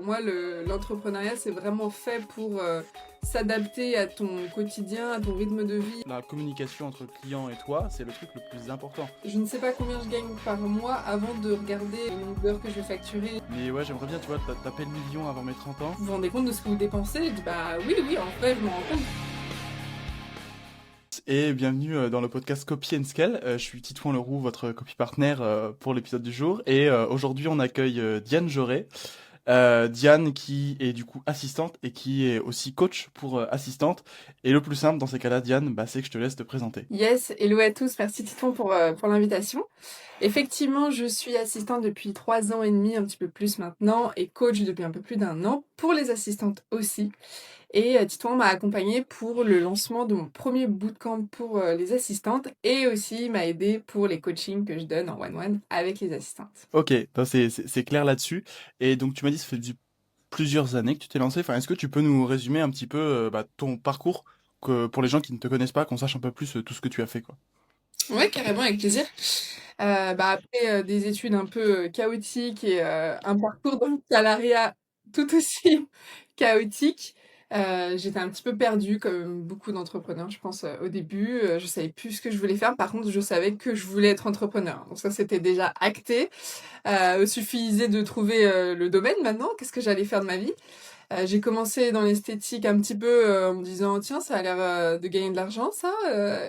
Pour moi, l'entrepreneuriat, c'est vraiment fait pour s'adapter à ton quotidien, à ton rythme de vie. La communication entre le client et toi, c'est le truc le plus important. Je ne sais pas combien je gagne par mois avant de regarder le nombre d'heures que je vais facturer. Mais ouais, j'aimerais bien, tu vois, taper le million avant mes 30 ans. Vous vous rendez compte de ce que vous dépensez? Je dis bah oui, en vrai, je m'en rends compte. Et bienvenue dans le podcast Copy and Scale. Je suis Titouan Leroux, votre copy partner pour l'épisode du jour. Et aujourd'hui, on accueille Diane Joré. Diane qui est du coup assistante et qui est aussi coach pour assistante. Et le plus simple dans ces cas-là, Diane, bah, c'est que je te laisse te présenter. Yes, hello à tous, merci Titon pour l'invitation. Effectivement, je suis assistante depuis 3 ans et demi, un petit peu plus maintenant, et coach depuis un peu plus d'1 an, pour les assistantes aussi. Et Titouan m'a accompagnée pour le lancement de mon premier bootcamp pour les assistantes et aussi m'a aidé pour les coachings que je donne en one-one avec les assistantes. Ok, donc c'est clair là-dessus. Et donc tu m'as dit ça fait plusieurs années que tu t'es lancé. Enfin, est-ce que tu peux nous résumer un petit peu bah, ton parcours que, pour les gens qui ne te connaissent pas, qu'on sache un peu plus tout ce que tu as fait, quoi. Ouais, carrément, avec plaisir. Après des études un peu chaotiques et un parcours dans le salariat tout aussi chaotique, j'étais un petit peu perdue comme beaucoup d'entrepreneurs, je pense, au début. Je savais plus ce que je voulais faire. Par contre, je savais que je voulais être entrepreneur. Donc ça, c'était déjà acté. Suffisait de trouver le domaine maintenant. Qu'est-ce que j'allais faire de ma vie? J'ai commencé dans l'esthétique un petit peu en me disant tiens ça a l'air de gagner de l'argent ça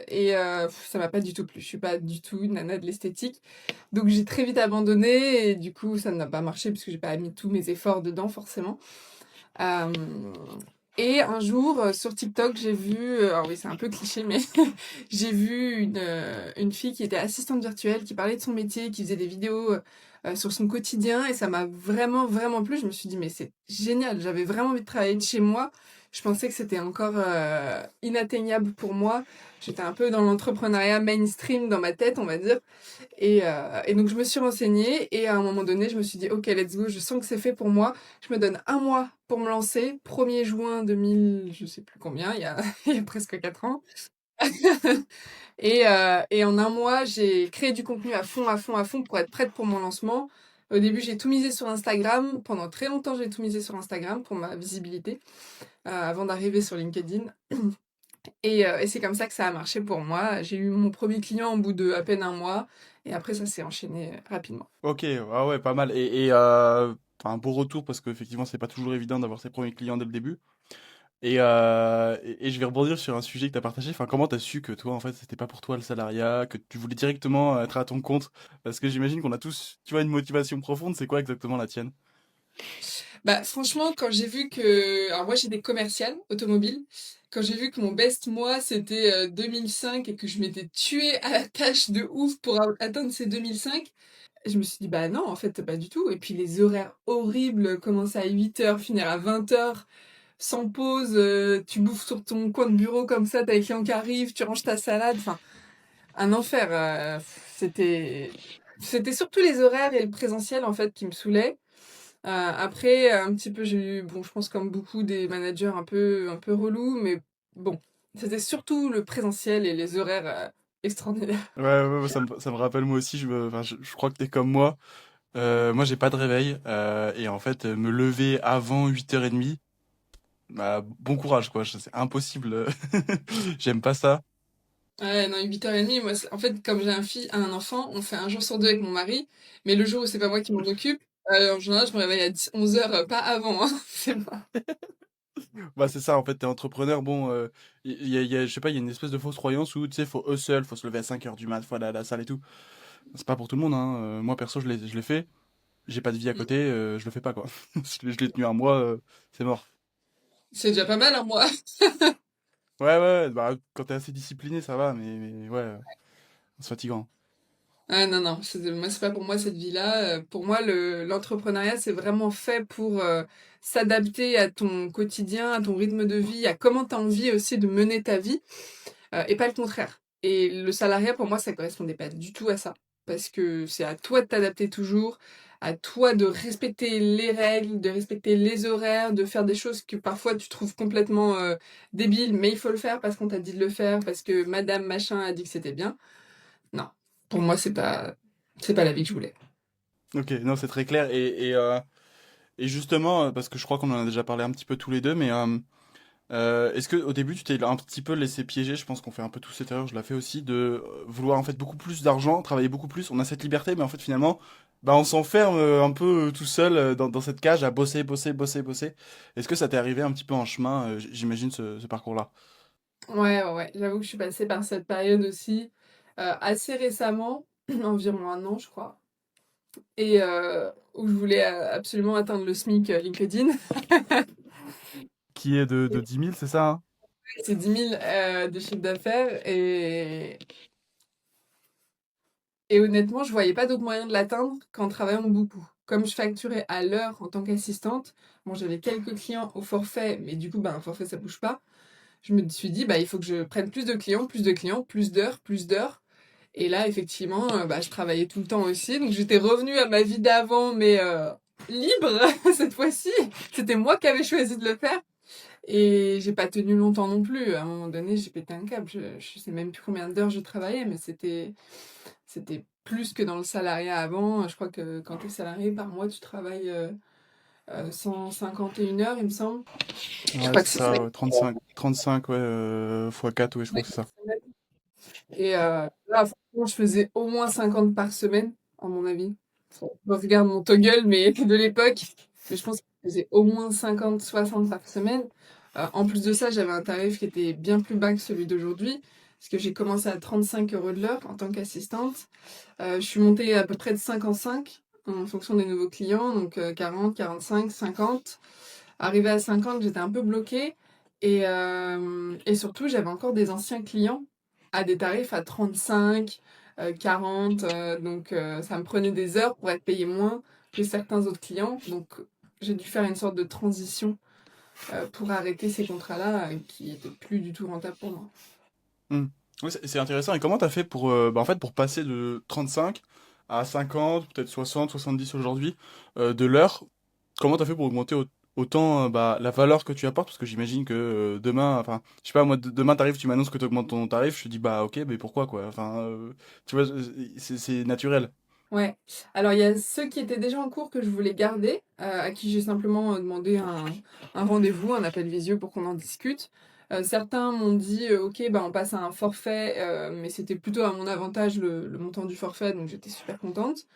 ça m'a pas du tout plu. Je suis pas du tout une nana de l'esthétique, donc j'ai très vite abandonné et du coup ça n'a pas marché parce que j'ai pas mis tous mes efforts dedans forcément. Euh, et un jour sur TikTok j'ai vu, alors oui c'est un peu cliché mais j'ai vu une fille qui était assistante virtuelle, qui parlait de son métier, qui faisait des vidéos sur son quotidien et ça m'a vraiment, vraiment plu. Je me suis dit, mais c'est génial, j'avais vraiment envie de travailler de chez moi. Je pensais que c'était encore inatteignable pour moi. J'étais un peu dans l'entrepreneuriat mainstream dans ma tête, on va dire. Et donc je me suis renseignée et à un moment donné, je me suis dit, ok, let's go, je sens que c'est fait pour moi. Je me donne un mois pour me lancer. 1er juin 2000, je sais plus combien, il y a, il y a presque 4 ans. Et en un mois, j'ai créé du contenu à fond, à fond, à fond pour être prête pour mon lancement. Au début, j'ai tout misé sur Instagram. Pendant très longtemps, j'ai tout misé sur Instagram pour ma visibilité, avant d'arriver sur LinkedIn. Et c'est comme ça que ça a marché pour moi. J'ai eu mon premier client au bout de à peine un mois. Et après, ça s'est enchaîné rapidement. Ok, ah ouais, pas mal. Enfin, un beau retour parce qu'effectivement, c'est pas toujours évident d'avoir ses premiers clients dès le début. Et je vais rebondir sur un sujet que tu as partagé. Enfin, comment tu as su que toi, en fait, c'était pas pour toi le salariat, que tu voulais directement être à ton compte? Parce que j'imagine qu'on a tous, tu vois, une motivation profonde. C'est quoi exactement la tienne? Bah, franchement, quand j'ai vu que... Alors moi, j'ai des commerciales automobiles. Quand j'ai vu que mon best mois, c'était 2005 et que je m'étais tuée à la tâche de ouf pour atteindre ces 2005, je me suis dit, bah non, en fait, pas du tout. Et puis les horaires horribles, commencer à 8 heures, finir à 20 heures, sans pause, tu bouffes sur ton coin de bureau comme ça, t'as les clients qui arrivent, tu ranges ta salade, enfin, un enfer. C'était surtout les horaires et le présentiel, en fait, qui me saoulaient. Après, un petit peu, j'ai eu, bon, je pense comme beaucoup des managers un peu relous, mais bon, c'était surtout le présentiel et les horaires extraordinaires. Ouais, ça me rappelle moi aussi. Enfin, je crois que t'es comme moi. Moi, j'ai pas de réveil. Et en fait, me lever avant 8h30, bah, bon courage, quoi. C'est impossible. J'aime pas ça. Ouais, non, 8h30, moi, en fait, comme j'ai un enfant, on fait un jour sur deux avec mon mari, mais le jour où c'est pas moi qui m'en occupe, en général, je me réveille à 11 heures, pas avant, hein, c'est pas. Bah, c'est ça, en fait, t'es entrepreneur. Bon, je sais pas, il y a une espèce de fausse croyance où, tu sais, faut hustle, faut se lever à 5h du mat, faut aller à la salle et tout. C'est pas pour tout le monde, hein. Moi, perso, je l'ai fait. J'ai pas de vie à côté, je le fais pas, quoi. Je l'ai tenu un mois, c'est mort. C'est déjà pas mal, hein, moi. Ouais, bah, quand t'es assez discipliné, ça va, mais ouais, c'est fatigant. Ah non, non, moi, c'est pas pour moi cette vie-là. Pour moi, l'entrepreneuriat, c'est vraiment fait pour s'adapter à ton quotidien, à ton rythme de vie, à comment tu as envie aussi de mener ta vie, et pas le contraire. Et le salariat, pour moi, ça correspondait pas du tout à ça. Parce que c'est à toi de t'adapter toujours, à toi de respecter les règles, de respecter les horaires, de faire des choses que parfois tu trouves complètement débiles, mais il faut le faire parce qu'on t'a dit de le faire, parce que madame machin a dit que c'était bien. Non, pour moi, c'est pas la vie que je voulais. Ok, non, c'est très clair. Et justement, parce que je crois qu'on en a déjà parlé un petit peu tous les deux, mais est-ce que au début tu t'es un petit peu laissé piéger? Je pense qu'on fait un peu tous cette erreur, je la fais aussi, de vouloir en fait beaucoup plus d'argent, travailler beaucoup plus. On a cette liberté, mais en fait finalement, bah on s'enferme un peu tout seul dans cette cage à bosser, bosser, bosser, bosser. Est-ce que ça t'est arrivé un petit peu en chemin, j'imagine ce parcours-là? Ouais, ouais, ouais. J'avoue que je suis passée par cette période aussi, assez récemment, environ 1 an, je crois, et où je voulais, absolument atteindre le SMIC, LinkedIn. Qui est de 10 000, c'est ça, hein? C'est 10 000 de chiffre d'affaires, et honnêtement, je voyais pas d'autre moyen de l'atteindre qu'en travaillant beaucoup. Comme je facturais à l'heure en tant qu'assistante, bon, j'avais quelques clients au forfait, mais du coup, ben, un forfait, ça bouge pas. Je me suis dit: «Bah, il faut que je prenne plus de clients, plus de clients, plus d'heures, plus d'heures». Et là, effectivement, bah, je travaillais tout le temps aussi, donc j'étais revenue à ma vie d'avant, mais libre cette fois-ci. C'était moi qui avais choisi de le faire, et j'ai pas tenu longtemps non plus. À un moment donné, j'ai pété un câble. Je sais même plus combien d'heures je travaillais, mais c'était plus que dans le salariat avant. Je crois que quand tu es salarié, par mois, tu travailles 151 heures, il me semble. Je Ouais, crois que c'est c'est ça. ça, ouais, 35 ouais, fois 4, ouais, je crois Ouais, que c'est ça. et là, franchement, je faisais au moins 50 par semaine, à mon avis. Je regarde mon toggle, mais de l'époque. Mais je pense que je faisais au moins 50, 60 par semaine. En plus de ça, j'avais un tarif qui était bien plus bas que celui d'aujourd'hui, parce que j'ai commencé à 35 € de l'heure en tant qu'assistante. Je suis montée à peu près de 5 en 5, en fonction des nouveaux clients, donc 40, 45, 50. Arrivée à 50, j'étais un peu bloquée. Et surtout, j'avais encore des anciens clients à des tarifs à 35, 40. Donc, ça me prenait des heures pour être payé moins que certains autres clients. Donc, j'ai dû faire une sorte de transition pour arrêter ces contrats-là qui étaient plus du tout rentables pour moi. Hmm. Oui, c'est intéressant. Et comment t'as fait pour, bah, en fait, pour passer de 35 à 50, peut-être 60, 70 aujourd'hui, de l'heure? Comment t'as fait pour augmenter autant bah, la valeur que tu apportes? Parce que j'imagine que demain, enfin, je sais pas, moi, demain t'arrives, tu m'annonces que tu augmentes ton tarif, je te dis, bah ok, mais pourquoi quoi? Enfin, tu vois, c'est naturel. Ouais. Alors, il y a ceux qui étaient déjà en cours que je voulais garder, à qui j'ai simplement demandé un rendez-vous, un appel visio pour qu'on en discute. Certains m'ont dit, ok, bah, on passe à un forfait, mais c'était plutôt à mon avantage le montant du forfait, donc j'étais super contente.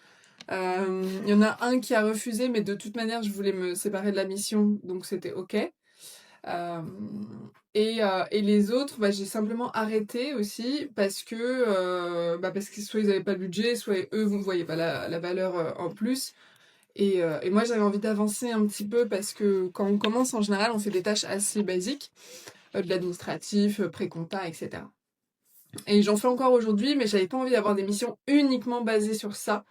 Il y en a un qui a refusé, mais de toute manière, je voulais me séparer de la mission, donc c'était ok. Euh, et les autres, bah, j'ai simplement arrêté aussi parce que soit ils n'avaient pas le budget, soit eux ne voyaient pas la valeur en plus. Et moi, j'avais envie d'avancer un petit peu parce que quand on commence, en général, on fait des tâches assez basiques, de l'administratif, pré-compta, etc. Et j'en fais encore aujourd'hui, mais j'avais pas envie d'avoir des missions uniquement basées sur ça.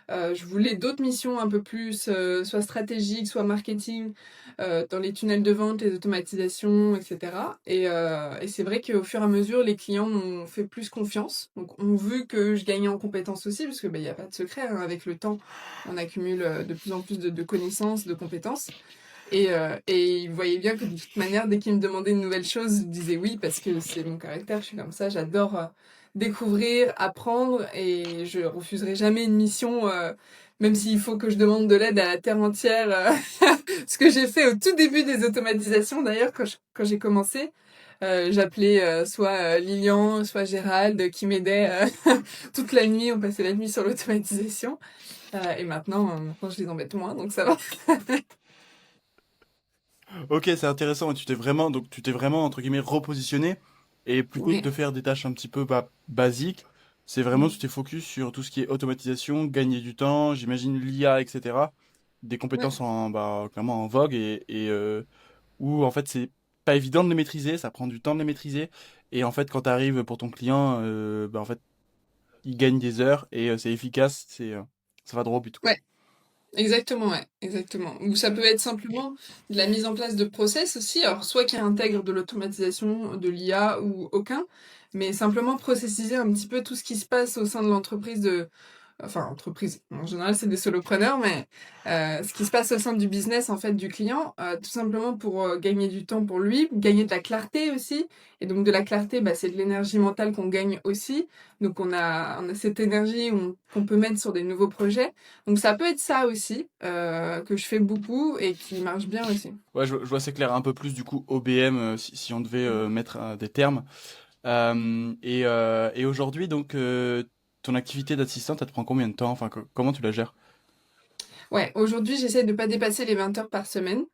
Je voulais d'autres missions un peu plus, soit stratégiques, soit marketing, dans les tunnels de vente, les automatisations, et cetera. Et c'est vrai qu'au fur et à mesure, les clients m'ont fait plus confiance. Donc ont vu que je gagnais en compétences aussi, parce que, bah, il y a pas de secret, hein, avec le temps, on accumule, de plus en plus de connaissances, de compétences. Et ils voyaient bien que de toute manière, dès qu'ils me demandaient une nouvelle chose, je disais oui, parce que c'est mon caractère, je suis comme ça, j'adore découvrir, apprendre, et je refuserai jamais une mission, même s'il faut que je demande de l'aide à la terre entière. Ce que j'ai fait au tout début des automatisations, d'ailleurs, quand j'ai commencé. J'appelais soit Lilian, soit Gérald, qui m'aidaient toute la nuit, on passait la nuit sur l'automatisation. Et maintenant, je les embête moins, donc ça va. Ok, c'est intéressant. Et tu t'es vraiment entre guillemets repositionné et plutôt que Ouais. de faire des tâches un petit peu bah, basiques, c'est vraiment tu t'es focus sur tout ce qui est automatisation, gagner du temps, j'imagine l'IA, etc. Des Ouais. compétences en bah clairement en vogue et où en fait c'est pas évident de les maîtriser, ça prend du temps de les maîtriser et en fait quand tu arrives pour ton client, bah en fait il gagne des heures et c'est efficace, ça va droit au but quoi. Ouais. Exactement, ouais, exactement. Ou ça peut être simplement de la mise en place de process aussi, alors soit qui intègre de l'automatisation, de l'IA ou aucun, mais simplement processiser un petit peu tout ce qui se passe au sein de l'entreprise enfin entreprise, en général c'est des solopreneurs, mais ce qui se passe au sein du business en fait du client, tout simplement pour gagner du temps pour lui, gagner de la clarté aussi. Et donc de la clarté, bah, c'est de l'énergie mentale qu'on gagne aussi. Donc on a cette énergie qu'on peut mettre sur des nouveaux projets. Donc ça peut être ça aussi, que je fais beaucoup et qui marche bien aussi. Ouais, je vois c'est clair un peu plus du coup OBM si on devait mettre des termes. Et aujourd'hui, donc, ton activité d'assistante, elle te prend combien de temps? Enfin, comment tu la gères? Ouais, aujourd'hui, j'essaie de pas dépasser les 20 heures par semaine.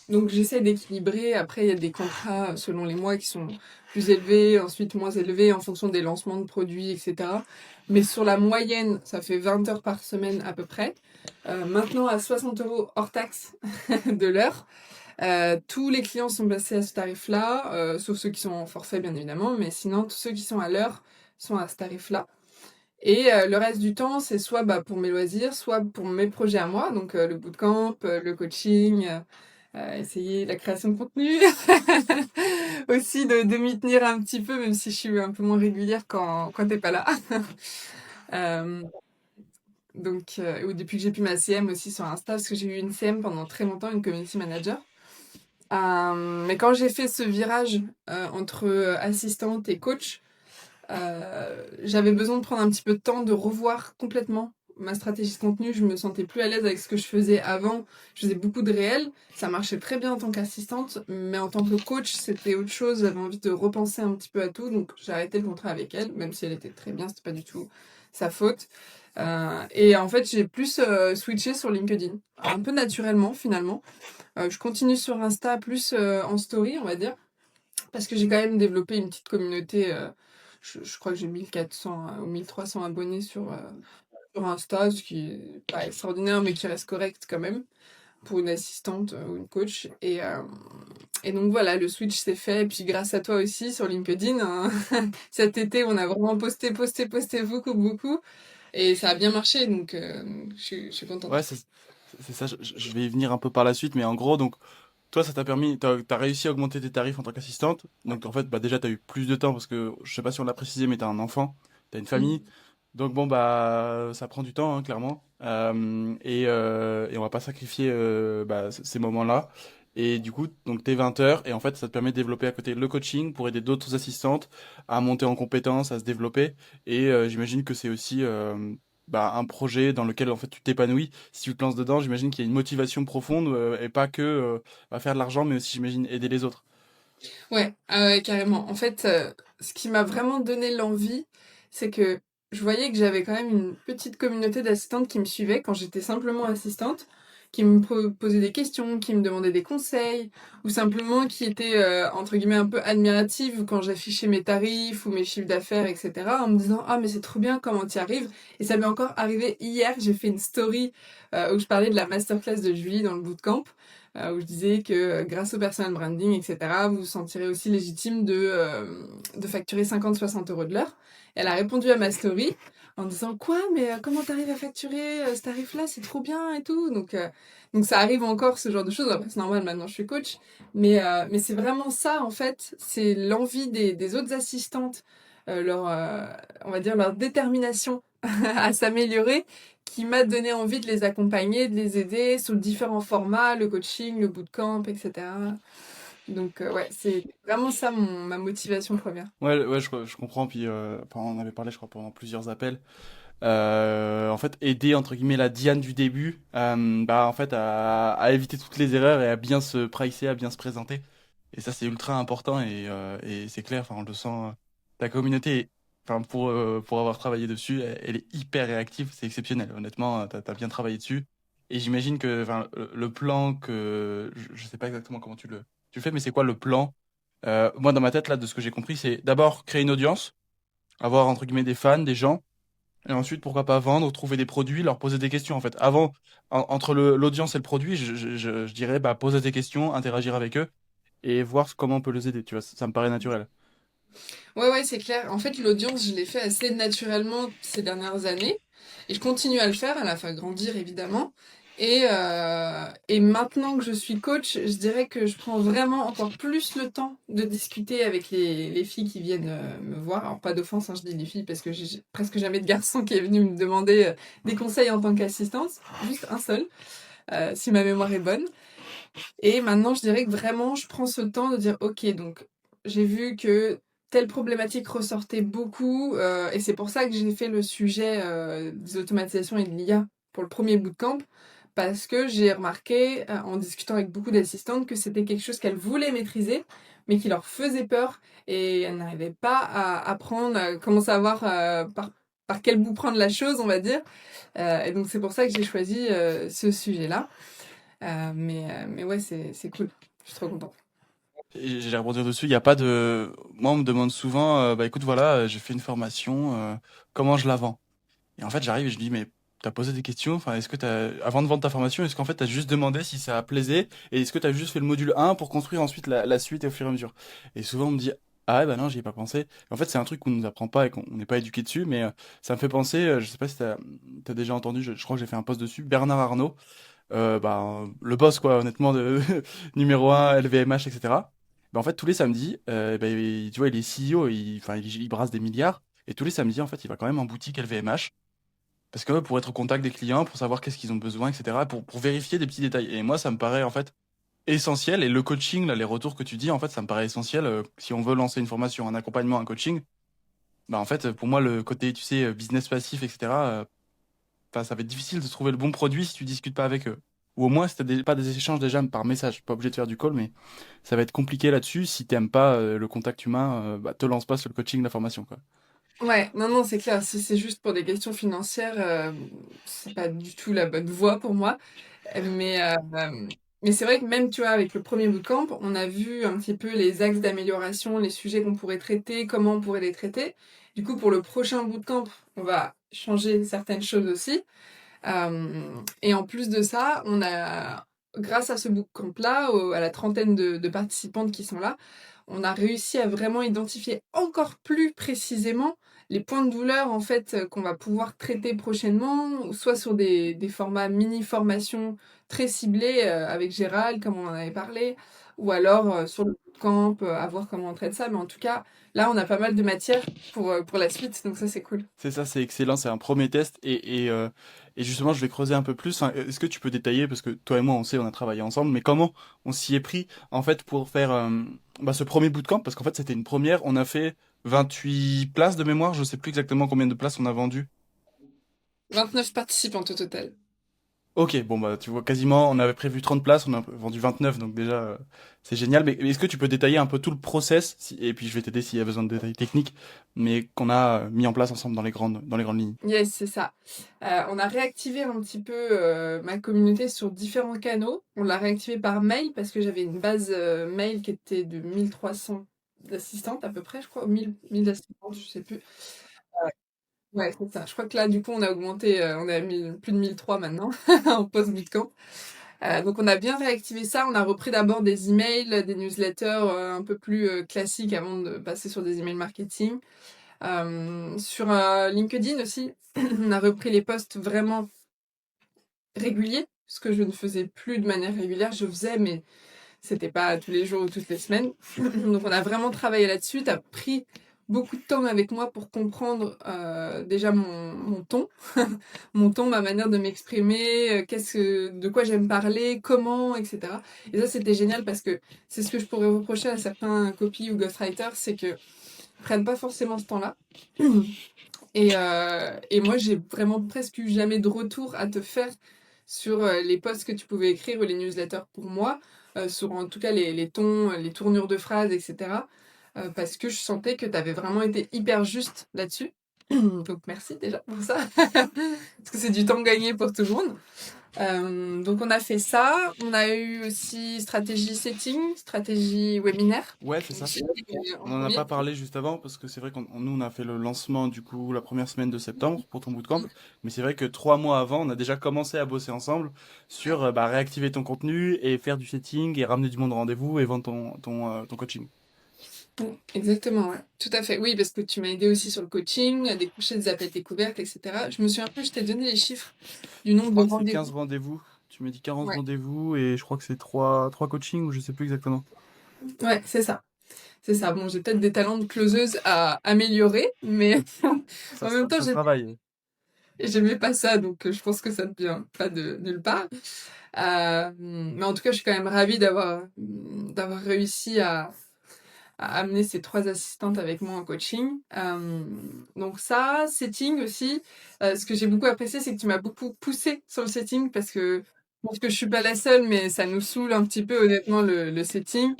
Donc j'essaie d'équilibrer. Après, il y a des contrats selon les mois qui sont plus élevés, ensuite moins élevés en fonction des lancements de produits, etc. Mais sur la moyenne, ça fait 20 heures par semaine à peu près. Maintenant, à 60 € hors taxe de l'heure. Tous les clients sont passés à ce tarif-là, sauf ceux qui sont en forfait, bien évidemment. Mais sinon, tous ceux qui sont à l'heure sont à ce tarif-là. Et le reste du temps, c'est soit, bah, pour mes loisirs, soit pour mes projets à moi, donc le bootcamp, le coaching, essayer la création de contenu. Aussi de m'y tenir un petit peu, même si je suis un peu moins régulière quand tu pas là. Hem, ou depuis que j'ai plus ma CM aussi sur Insta, parce que j'ai eu une CM pendant très longtemps, une community manager. Mais quand j'ai fait ce virage, entre, assistante et coach, j'avais besoin de prendre un petit peu de temps, de revoir complètement ma stratégie de contenu. Je me sentais plus à l'aise avec ce que je faisais avant. Je faisais beaucoup de réel. Ça marchait très bien en tant qu'assistante, mais en tant que coach, c'était autre chose. J'avais envie de repenser un petit peu à tout, donc j'ai arrêté le contrat avec elle, même si elle était très bien, c'était pas du tout sa faute. Et en fait, j'ai plus switché sur LinkedIn, un peu naturellement finalement. Je continue sur Insta, plus en story, on va dire. Parce que j'ai quand même développé une petite communauté, je crois que j'ai 1400 ou 1300 abonnés sur Insta, ce qui est pas extraordinaire, mais qui reste correct quand même pour une assistante ou une coach. Et donc voilà, le switch s'est fait. Et puis grâce à toi aussi sur LinkedIn, hein, cet été, on a vraiment posté beaucoup, beaucoup. Et ça a bien marché, donc je suis Ouais, contente. c'est ça, je vais y venir un peu par la suite, mais en gros, donc, toi, ça t'a permis, t'as réussi à augmenter tes tarifs en tant qu'assistante. Donc, en fait, bah, déjà, t'as eu plus de temps parce que, je sais pas si on l'a précisé, mais t'as un enfant, t'as une famille. Mm. Donc, bon, bah, ça prend du temps, hein, clairement. Et on va pas sacrifier bah, ces moments-là. Et du coup, donc, t'es 20 heures, et en fait, ça te permet de développer à côté le coaching pour aider d'autres assistantes à monter en compétences, à se développer. Et j'imagine que c'est aussi bah, un projet dans lequel, en fait, tu t'épanouis. Si tu te lances dedans, j'imagine qu'il y a une motivation profonde et pas que à faire de l'argent, mais aussi, j'imagine, aider les autres. Ouais, ah ouais, carrément. En fait, ce qui m'a vraiment donné l'envie, c'est que je voyais que j'avais quand même une petite communauté d'assistantes qui me suivaient quand j'étais simplement assistante, qui me posaient des questions, qui me demandaient des conseils, ou simplement qui étaient, entre guillemets, un peu admiratives quand j'affichais mes tarifs ou mes chiffres d'affaires, etc., en me disant: «Ah, mais c'est trop bien, comment tu y arrives?» Et ça m'est encore arrivé hier, j'ai fait une story, où je parlais de la masterclass de Julie dans le bootcamp, où je disais que grâce au personal branding, etc., vous vous sentirez aussi légitime de facturer 50-60 € de l'heure. Elle a répondu à ma story en disant quoi, mais comment t'arrives à facturer ce tarif-là, c'est trop bien et tout. Donc ça arrive encore ce genre de choses. Après, c'est normal, maintenant je suis coach, mais c'est vraiment ça en fait, c'est l'envie des autres assistantes, on va dire leur détermination à s'améliorer qui m'a donné envie de les accompagner, de les aider sous différents formats, le coaching, le bootcamp, etc. Donc ouais, c'est vraiment ça ma motivation première. Ouais, ouais, je comprends. Puis, enfin, on en avait parlé, je crois, pendant plusieurs appels. En fait, aider entre guillemets la Diane du début, bah en fait à éviter toutes les erreurs et à bien se pricer, à bien se présenter. Et ça c'est ultra important et c'est clair. Enfin, on le sent. Ta communauté, enfin pour avoir travaillé dessus, elle est hyper réactive. C'est exceptionnel. Honnêtement, t'as bien travaillé dessus. Et j'imagine que enfin le plan que je sais pas exactement comment tu le fais, mais c'est quoi le plan? Moi dans ma tête là, de ce que j'ai compris, c'est d'abord créer une audience, avoir entre guillemets des fans, des gens. Et ensuite, pourquoi pas vendre, trouver des produits, leur poser des questions en fait. Avant, entre l'audience et le produit, je dirais bah, poser des questions, interagir avec eux et voir comment on peut les aider. Tu vois, ça me paraît naturel. Ouais, ouais, c'est clair. En fait, l'audience, je l'ai fait assez naturellement ces dernières années. Et je continue à le faire, à la faire grandir, évidemment. Et maintenant que je suis coach, je dirais que je prends vraiment encore plus le temps de discuter avec les filles qui viennent me voir. Alors pas d'offense, hein, je dis les filles parce que j'ai presque jamais de garçon qui est venu me demander des conseils en tant qu'assistante, juste un seul, si ma mémoire est bonne. Et maintenant, je dirais que vraiment, je prends ce temps de dire, ok, donc j'ai vu que telle problématique ressortait beaucoup, et c'est pour ça que j'ai fait le sujet des automatisations et de l'IA pour le premier bootcamp, parce que j'ai remarqué, en discutant avec beaucoup d'assistantes, que c'était quelque chose qu'elles voulaient maîtriser, mais qui leur faisait peur, et elles n'arrivaient pas à apprendre, comment savoir par quel bout prendre la chose, on va dire. Et donc c'est pour ça que j'ai choisi ce sujet-là. Mais ouais, c'est cool. Je suis trop contente. Et j'allais rebondir dessus, il y a pas de... Moi, on me demande souvent, bah écoute, voilà, j'ai fait une formation, comment je la vends? Et en fait, j'arrive et je dis, mais t'as posé des questions? Enfin, est-ce que avant de vendre ta formation, est-ce qu'en fait, t'as juste demandé si ça plaisait? Et est-ce que t'as juste fait le module 1 pour construire ensuite la suite et au fur et à mesure? Et souvent, on me dit, ah ouais, bah non, j'y ai pas pensé. En fait, c'est un truc qu'on nous apprend pas et qu'on n'est pas éduqué dessus, mais ça me fait penser, je sais pas si t'as déjà entendu, je crois que j'ai fait un post dessus, Bernard Arnault, bah, le boss, quoi, honnêtement, de numéro 1, LVMH, etc. Bah, en fait, tous les samedis, bah, tu vois, il est CEO, enfin, il brasse des milliards, et tous les samedis, en fait, il va quand même en boutique LVMH. Parce que pour être au contact des clients, pour savoir qu'est-ce qu'ils ont besoin, etc., pour vérifier des petits détails. Et moi, ça me paraît en fait essentiel. Et le coaching, là, les retours que tu dis, en fait, ça me paraît essentiel. Si on veut lancer une formation, un accompagnement, un coaching, bah en fait, pour moi, le côté, tu sais, business passif, etc., enfin, ça va être difficile de trouver le bon produit si tu discutes pas avec eux. Ou au moins, si pas des échanges déjà par message, pas obligé de faire du call, mais ça va être compliqué là-dessus. Si t'aimes pas le contact humain, bah, te lance pas sur le coaching, la formation, quoi. Ouais, non, non, c'est clair. Si c'est juste pour des questions financières, c'est pas du tout la bonne voie pour moi. Mais, mais c'est vrai que même, tu vois, avec le premier bootcamp, on a vu un petit peu les axes d'amélioration, les sujets qu'on pourrait traiter, comment on pourrait les traiter. Du coup, pour le prochain bootcamp, on va changer certaines choses aussi. Et en plus de ça, on a, grâce à ce bootcamp-là, à la trentaine de participantes qui sont là, on a réussi à vraiment identifier encore plus précisément les points de douleur en fait qu'on va pouvoir traiter prochainement, soit sur des formats mini-formations très ciblés avec Gérald, comme on en avait parlé, ou alors sur le bootcamp, à voir comment on traite ça. Mais en tout cas, là, on a pas mal de matière pour la suite, donc ça, c'est cool. C'est ça, c'est excellent, c'est un premier test et justement je vais creuser un peu plus. Enfin, est-ce que tu peux détailler, parce que toi et moi on sait, on a travaillé ensemble, mais comment on s'y est pris en fait pour faire bah, ce premier bootcamp, parce qu'en fait c'était une première, on a fait 28 places de mémoire, je sais plus exactement combien de places on a vendu. 29 participantes au total. Ok, bon bah tu vois quasiment, on avait prévu 30 places, on a vendu 29, donc déjà c'est génial. Mais est-ce que tu peux détailler un peu tout le process, et puis je vais t'aider s'il y a besoin de détails techniques, mais qu'on a mis en place ensemble dans les grandes lignes. Yes, c'est ça. On a réactivé un petit peu ma communauté sur différents canaux. On l'a réactivé par mail parce que j'avais une base mail qui était de 1300 assistantes à peu près, je crois, 1000 assistantes, je sais plus. Ouais, c'est ça. Je crois que là, du coup, on a augmenté, on est à plus de 1003 maintenant en post-bootcamp. Donc on a bien réactivé ça. On a repris d'abord des emails, des newsletters un peu plus classiques avant de passer sur des emails marketing. Sur LinkedIn aussi, on a repris les posts vraiment réguliers, ce que je ne faisais plus de manière régulière. Je faisais, mais c'était pas tous les jours ou toutes les semaines. Donc on a vraiment travaillé là-dessus. Tu as pris beaucoup de temps avec moi pour comprendre déjà mon ton, mon ton, ma manière de m'exprimer, de quoi j'aime parler, comment, etc. Et ça, c'était génial parce que c'est ce que je pourrais reprocher à certains copies ou ghostwriters, c'est que prennent pas forcément ce temps-là. Et moi, j'ai vraiment presque eu jamais de retour à te faire sur les posts que tu pouvais écrire ou les newsletters pour moi, sur en tout cas les tons, les tournures de phrases, etc. Parce que je sentais que tu avais vraiment été hyper juste là-dessus. Donc merci déjà pour ça, parce que c'est du temps gagné pour tout le monde. Donc on a fait ça. On a eu aussi stratégie setting, stratégie webinaire. Ouais, c'est Donc, ça. en On en a pas premier. parlé juste avant parce que c'est vrai nous on a fait le lancement du coup la première semaine de septembre pour ton bootcamp, mais c'est vrai que 3 mois avant on a déjà commencé à bosser ensemble sur bah, réactiver ton contenu et faire du setting et ramener du monde au rendez-vous et vendre ton coaching. Exactement, ouais. Tout à fait. Oui, parce que tu m'as aidé aussi sur le coaching, décrocher des appels découvertes, etc. Je me souviens plus, je t'ai donné les chiffres du Je nombre crois de que c'est 15 rendez-vous. rendez-vous. Tu m'as dit 40 Ouais, rendez-vous et je crois que c'est trois coachings ou je sais plus exactement. ouais, c'est ça. C'est ça. Bon, j'ai peut-être des talents de closeuse à améliorer, mais en même temps, Ça se travaille. j'aimais pas ça, donc je pense que ça ne vient pas de nulle part. Mais en tout cas, je suis quand même ravie d'avoir réussi à amener ces 3 assistantes avec moi en coaching. Donc ça, setting aussi. Ce que j'ai beaucoup apprécié, c'est que tu m'as beaucoup poussé sur le setting parce que je pense que je suis pas la seule, mais ça nous saoule un petit peu honnêtement le setting.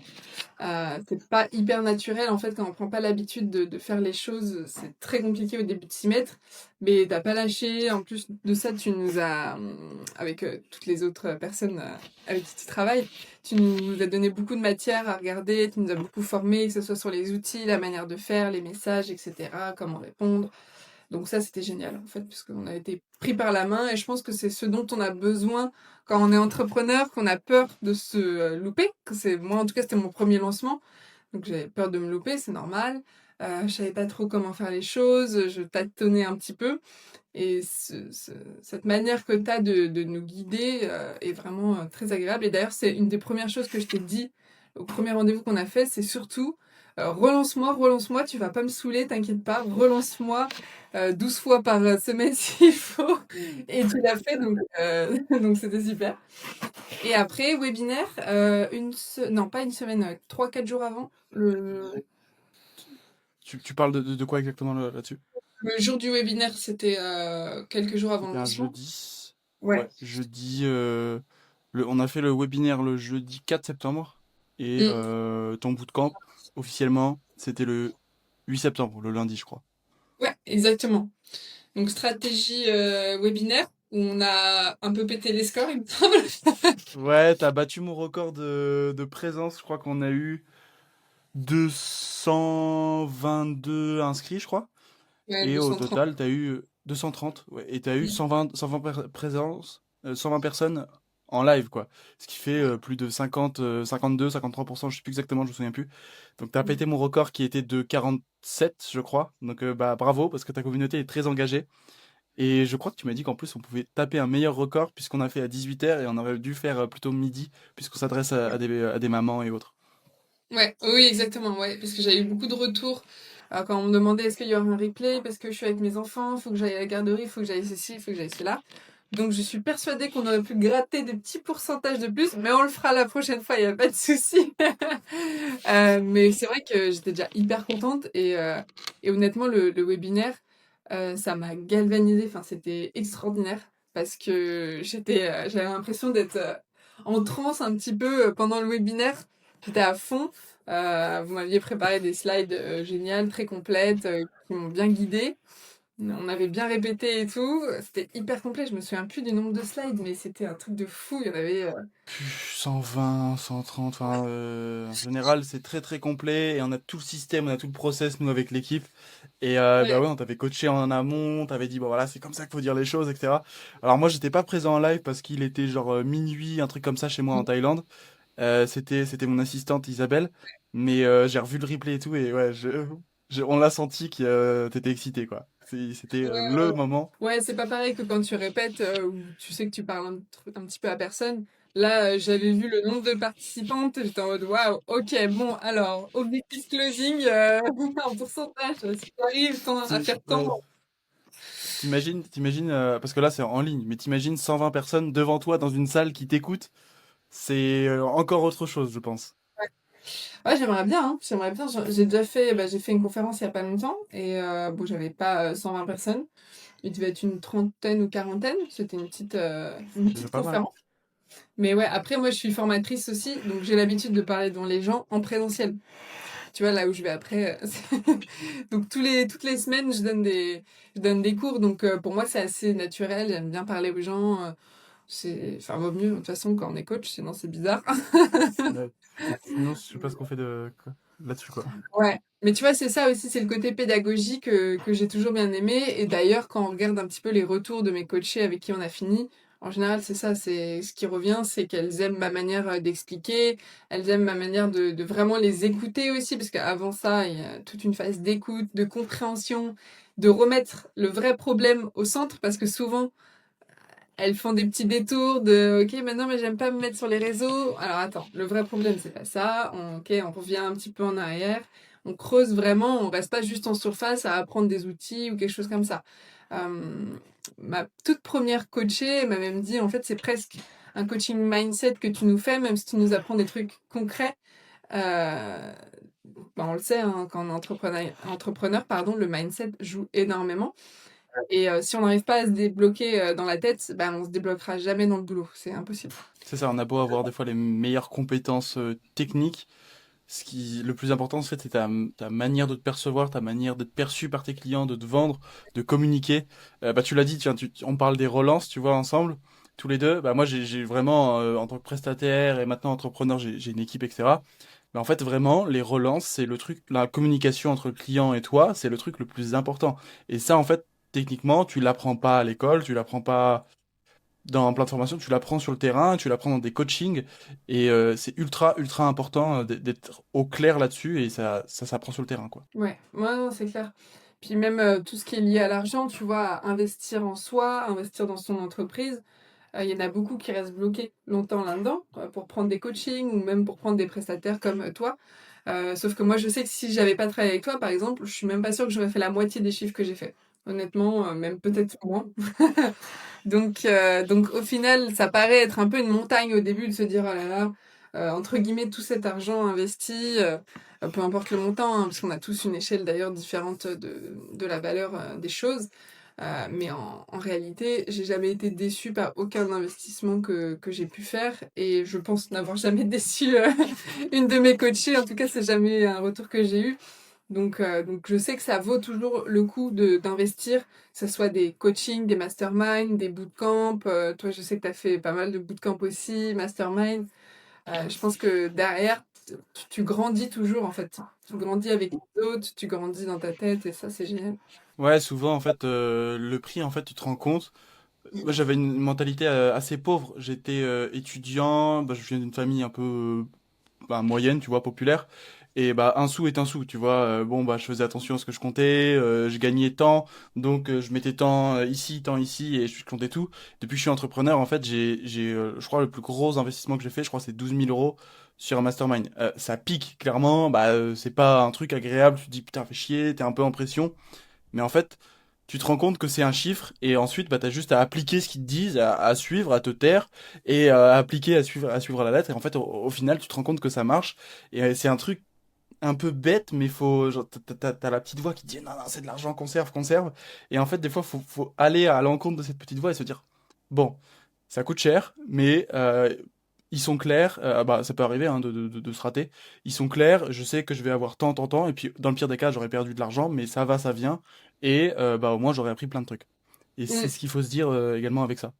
C'est pas hyper naturel en fait quand on prend pas l'habitude de faire les choses, c'est très compliqué au début de s'y mettre, mais t'as pas lâché. En plus de ça, tu nous as, avec toutes les autres personnes avec qui tu travailles, tu nous as donné beaucoup de matière à regarder, tu nous as beaucoup formé, que ce soit sur les outils, la manière de faire, les messages, etc., comment répondre. Donc ça, c'était génial, en fait, puisqu'on a été pris par la main et je pense que c'est ce dont on a besoin quand on est entrepreneur, qu'on a peur de se louper. Moi, en tout cas, c'était mon premier lancement, donc j'avais peur de me louper, c'est normal. Je savais pas trop comment faire les choses, je tâtonnais un petit peu. Et cette manière que tu as de nous guider est vraiment très agréable. Et d'ailleurs, c'est une des premières choses que je t'ai dit au premier rendez-vous qu'on a fait, c'est surtout relance-moi, relance-moi, tu vas pas me saouler, t'inquiète pas, relance-moi 12 fois par semaine s'il faut. Et tu l'as fait, donc c'était super. Et après, webinaire, non pas une semaine, 3-4 jours avant, Tu parles de quoi exactement là-dessus? le jour du webinaire, c'était quelques jours avant le C'était un lancement. jeudi. Ouais. Ouais, jeudi. On a fait le webinaire le jeudi 4 septembre. Et Mm. ton bootcamp, officiellement, c'était le 8 septembre, le lundi, je crois. Ouais, exactement. Donc stratégie webinaire où on a un peu pété les scores, il me semble. Ouais, t'as battu mon record de présence. Je crois qu'on a eu 222 inscrits, je crois. Ouais, Et au 230. total, t'as eu 230. Ouais, et t'as eu Mm. 120 présences, 120 personnes en live, quoi. Ce qui fait plus de 50, 52, 53%, je sais plus exactement, je me souviens plus. Donc t'as Mm. pété mon record qui était de 47, je crois. Donc bah bravo, parce que ta communauté est très engagée. Et je crois que tu m'as dit qu'en plus on pouvait taper un meilleur record puisqu'on a fait à 18h et on aurait dû faire plutôt midi, puisqu'on s'adresse à des mamans et autres. Ouais, oui, exactement, ouais, parce que j'ai eu beaucoup de retours quand on me demandait est-ce qu'il y aura un replay, parce que je suis avec mes enfants, faut que j'aille à la garderie, faut que j'aille ceci, faut que j'aille cela. Donc je suis persuadée qu'on aurait pu gratter des petits pourcentages de plus, mais on le fera la prochaine fois, il n'y a pas de souci. Mais c'est vrai que j'étais déjà hyper contente et honnêtement, le webinaire, ça m'a galvanisée. Enfin, c'était extraordinaire parce que j'avais l'impression d'être en transe un petit peu pendant le webinaire. J'étais à fond. Vous m'aviez préparé des slides géniales, très complètes, qui m'ont bien guidée. On avait bien répété et tout. C'était hyper complet. Je me souviens plus du nombre de slides, mais c'était un truc de fou. Il y en avait. 120, 130, enfin, en général, c'est très très complet et on a tout le système, on a tout le process, nous, avec l'équipe. Et bah Ouais. ouais, on t'avait coaché en amont, on t'avait dit, bon voilà, c'est comme ça qu'il faut dire les choses, etc. Alors moi, j'étais pas présent en live parce qu'il était genre minuit, un truc comme ça chez moi en Thaïlande. C'était mon assistante Isabelle, mais j'ai revu le replay et tout, et ouais, on l'a senti que t'étais excité, quoi. C'était le Ouais, moment. ouais, c'est pas pareil que quand tu répètes où tu sais que tu parles un petit peu à personne. Là, j'avais vu le nombre de participantes, j'étais en mode waouh, ok, bon, alors, objectif closing en pourcentage, si tu arrives à faire tant. Ouais. T'imagines, parce que là c'est en ligne, mais t'imagines 120 personnes devant toi dans une salle qui t'écoutent, c'est encore autre chose, je pense. Ouais, j'aimerais bien, hein, j'aimerais bien. J'ai déjà fait, bah, j'ai fait une conférence il y a pas longtemps et bon, j'avais pas 120 personnes, il devait être une trentaine ou quarantaine, c'était une C'est déjà petite pas mal. conférence. Mais ouais, après, moi, je suis formatrice aussi, donc j'ai l'habitude de parler devant les gens en présentiel. Tu vois, là où je vais après. Donc, toutes les semaines, je donne des cours. Donc, pour moi, c'est assez naturel. J'aime bien parler aux gens. Enfin, vaut mieux, de toute façon, quand on est coach, sinon c'est bizarre. Ouais. Sinon, je sais pas ce qu'on fait là-dessus, quoi. Ouais. Mais tu vois, c'est ça aussi, c'est le côté pédagogique que j'ai toujours bien aimé. Et d'ailleurs, quand on regarde un petit peu les retours de mes coachés avec qui on a fini, en général, c'est ça, c'est ce qui revient, c'est qu'elles aiment ma manière d'expliquer, elles aiment ma manière de vraiment les écouter aussi, parce qu'avant ça, il y a toute une phase d'écoute, de compréhension, de remettre le vrai problème au centre, parce que souvent, elles font des petits détours de OK, maintenant, mais j'aime pas me mettre sur les réseaux. Alors attends, le vrai problème, c'est pas ça. OK, on revient un petit peu en arrière. On creuse vraiment, on reste pas juste en surface à apprendre des outils ou quelque chose comme ça. Ma toute première coachée, elle m'a même dit, en fait, c'est presque un coaching mindset que tu nous fais, même si tu nous apprends des trucs concrets. Euh, on le sait, hein, quand on est entrepreneur, pardon, le mindset joue énormément. Et si on n'arrive pas à se débloquer dans la tête, bah, on se débloquera jamais dans le boulot. C'est impossible. C'est ça, on a beau avoir des fois les meilleures compétences techniques, le plus important, en fait, c'est ta manière de te percevoir, ta manière d'être perçu par tes clients, de te vendre, de communiquer. Bah, tu l'as dit, tiens, on parle des relances, tu vois, ensemble, tous les deux. Bah, moi, j'ai vraiment, en tant que prestataire et maintenant entrepreneur, j'ai une équipe, etc. Mais en fait, vraiment, les relances, c'est le truc, la communication entre le client et toi, c'est le truc le plus important. Et ça, en fait, techniquement, tu l'apprends pas à l'école, tu l'apprends pas dans plein de formations, tu l'apprends sur le terrain, tu l'apprends dans des coachings, et c'est ultra important d'être au clair là-dessus, et ça s'apprend sur le terrain, quoi. Ouais, ouais, non, c'est clair. Puis même tout ce qui est lié à l'argent, tu vois, investir en soi, investir dans son entreprise, il y en a beaucoup qui restent bloqués longtemps là-dedans pour prendre des coachings ou même pour prendre des prestataires comme toi. Sauf que moi, je sais que si j'avais pas travaillé avec toi, par exemple, je suis même pas sûre que j'aurais fait la moitié des chiffres que j'ai fait. Honnêtement, même peut-être moins. Donc au final, ça paraît être un peu une montagne au début de se dire, oh là là, entre guillemets, tout cet argent investi, peu importe le montant, hein, parce qu'on a tous une échelle d'ailleurs différente de la valeur des choses. Mais en réalité, j'ai jamais été déçue par aucun investissement que j'ai pu faire et je pense n'avoir jamais déçu une de mes coachées. En tout cas, c'est jamais un retour que j'ai eu. Donc je sais que ça vaut toujours le coup d'investir, que ce soit des coachings, des masterminds, des bootcamps. Toi, je sais que tu as fait pas mal de bootcamps aussi, mastermind. Je pense que derrière, tu grandis toujours en fait. Tu grandis avec les autres, tu grandis dans ta tête et ça, c'est génial. Ouais, souvent, en fait, le prix, en fait, tu te rends compte. Moi, j'avais une mentalité assez pauvre. J'étais étudiant, bah, je viens d'une famille un peu bah, moyenne, tu vois, populaire. Et bah, un sou est un sou, tu vois. Bon, bah, je faisais attention à ce que je comptais, je gagnais tant, donc je mettais tant ici, et je comptais tout. Depuis que je suis entrepreneur, en fait, je crois, le plus gros investissement que j'ai fait, je crois, c'est 12 000 € sur un mastermind. Ça pique, clairement, bah, c'est pas un truc agréable, tu te dis, putain, fais chier, t'es un peu en pression. Mais en fait, tu te rends compte que c'est un chiffre et ensuite, bah, t'as juste à appliquer ce qu'ils te disent, à suivre, à te taire et à appliquer, à suivre à la lettre. Et en fait, au final, tu te rends compte que ça marche. Et c'est un truc un peu bête, mais faut, genre, t'as la petite voix qui te dit non, non, c'est de l'argent, conserve, conserve. Et en fait, des fois, faut aller à l'encontre de cette petite voix et se dire bon, ça coûte cher, mais ils sont clairs. Bah, ça peut arriver hein, de se rater. Ils sont clairs. Je sais que je vais avoir tant. Et puis, dans le pire des cas, j'aurais perdu de l'argent, mais ça va, ça vient. Et bah, au moins, j'aurais appris plein de trucs. Et c'est Mm. ce qu'il faut se dire également avec ça.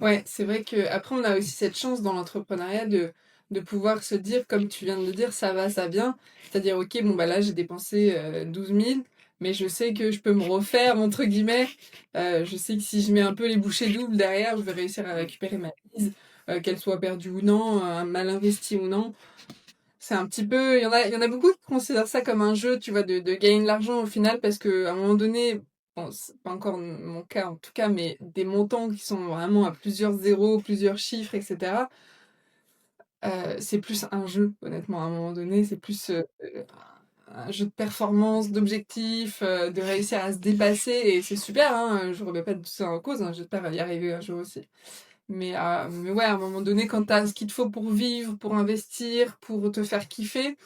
Ouais, c'est vrai que après on a aussi cette chance dans l'entrepreneuriat de pouvoir se dire, comme tu viens de le dire, ça va, ça vient. C'est-à-dire, ok, bon bah là j'ai dépensé 12 000, mais je sais que je peux me refaire, entre guillemets. Je sais que si je mets un peu les bouchées doubles derrière, je vais réussir à récupérer ma mise, qu'elle soit perdue ou non, mal investie ou non. C'est un petit peu, il y en a beaucoup qui considèrent ça comme un jeu, tu vois, de gagner de l'argent au final, parce que à un moment donné, bon, c'est pas encore mon cas en tout cas, mais des montants qui sont vraiment à plusieurs zéros, plusieurs chiffres, etc. C'est plus un jeu, honnêtement, à un moment donné, c'est plus un jeu de performance, d'objectifs, de réussir à se dépasser, et c'est super, hein, je remets pas tout ça en cause, hein, j'espère y arriver un jour aussi. Mais ouais, à un moment donné, quand t'as ce qu'il te faut pour vivre, pour investir, pour te faire kiffer,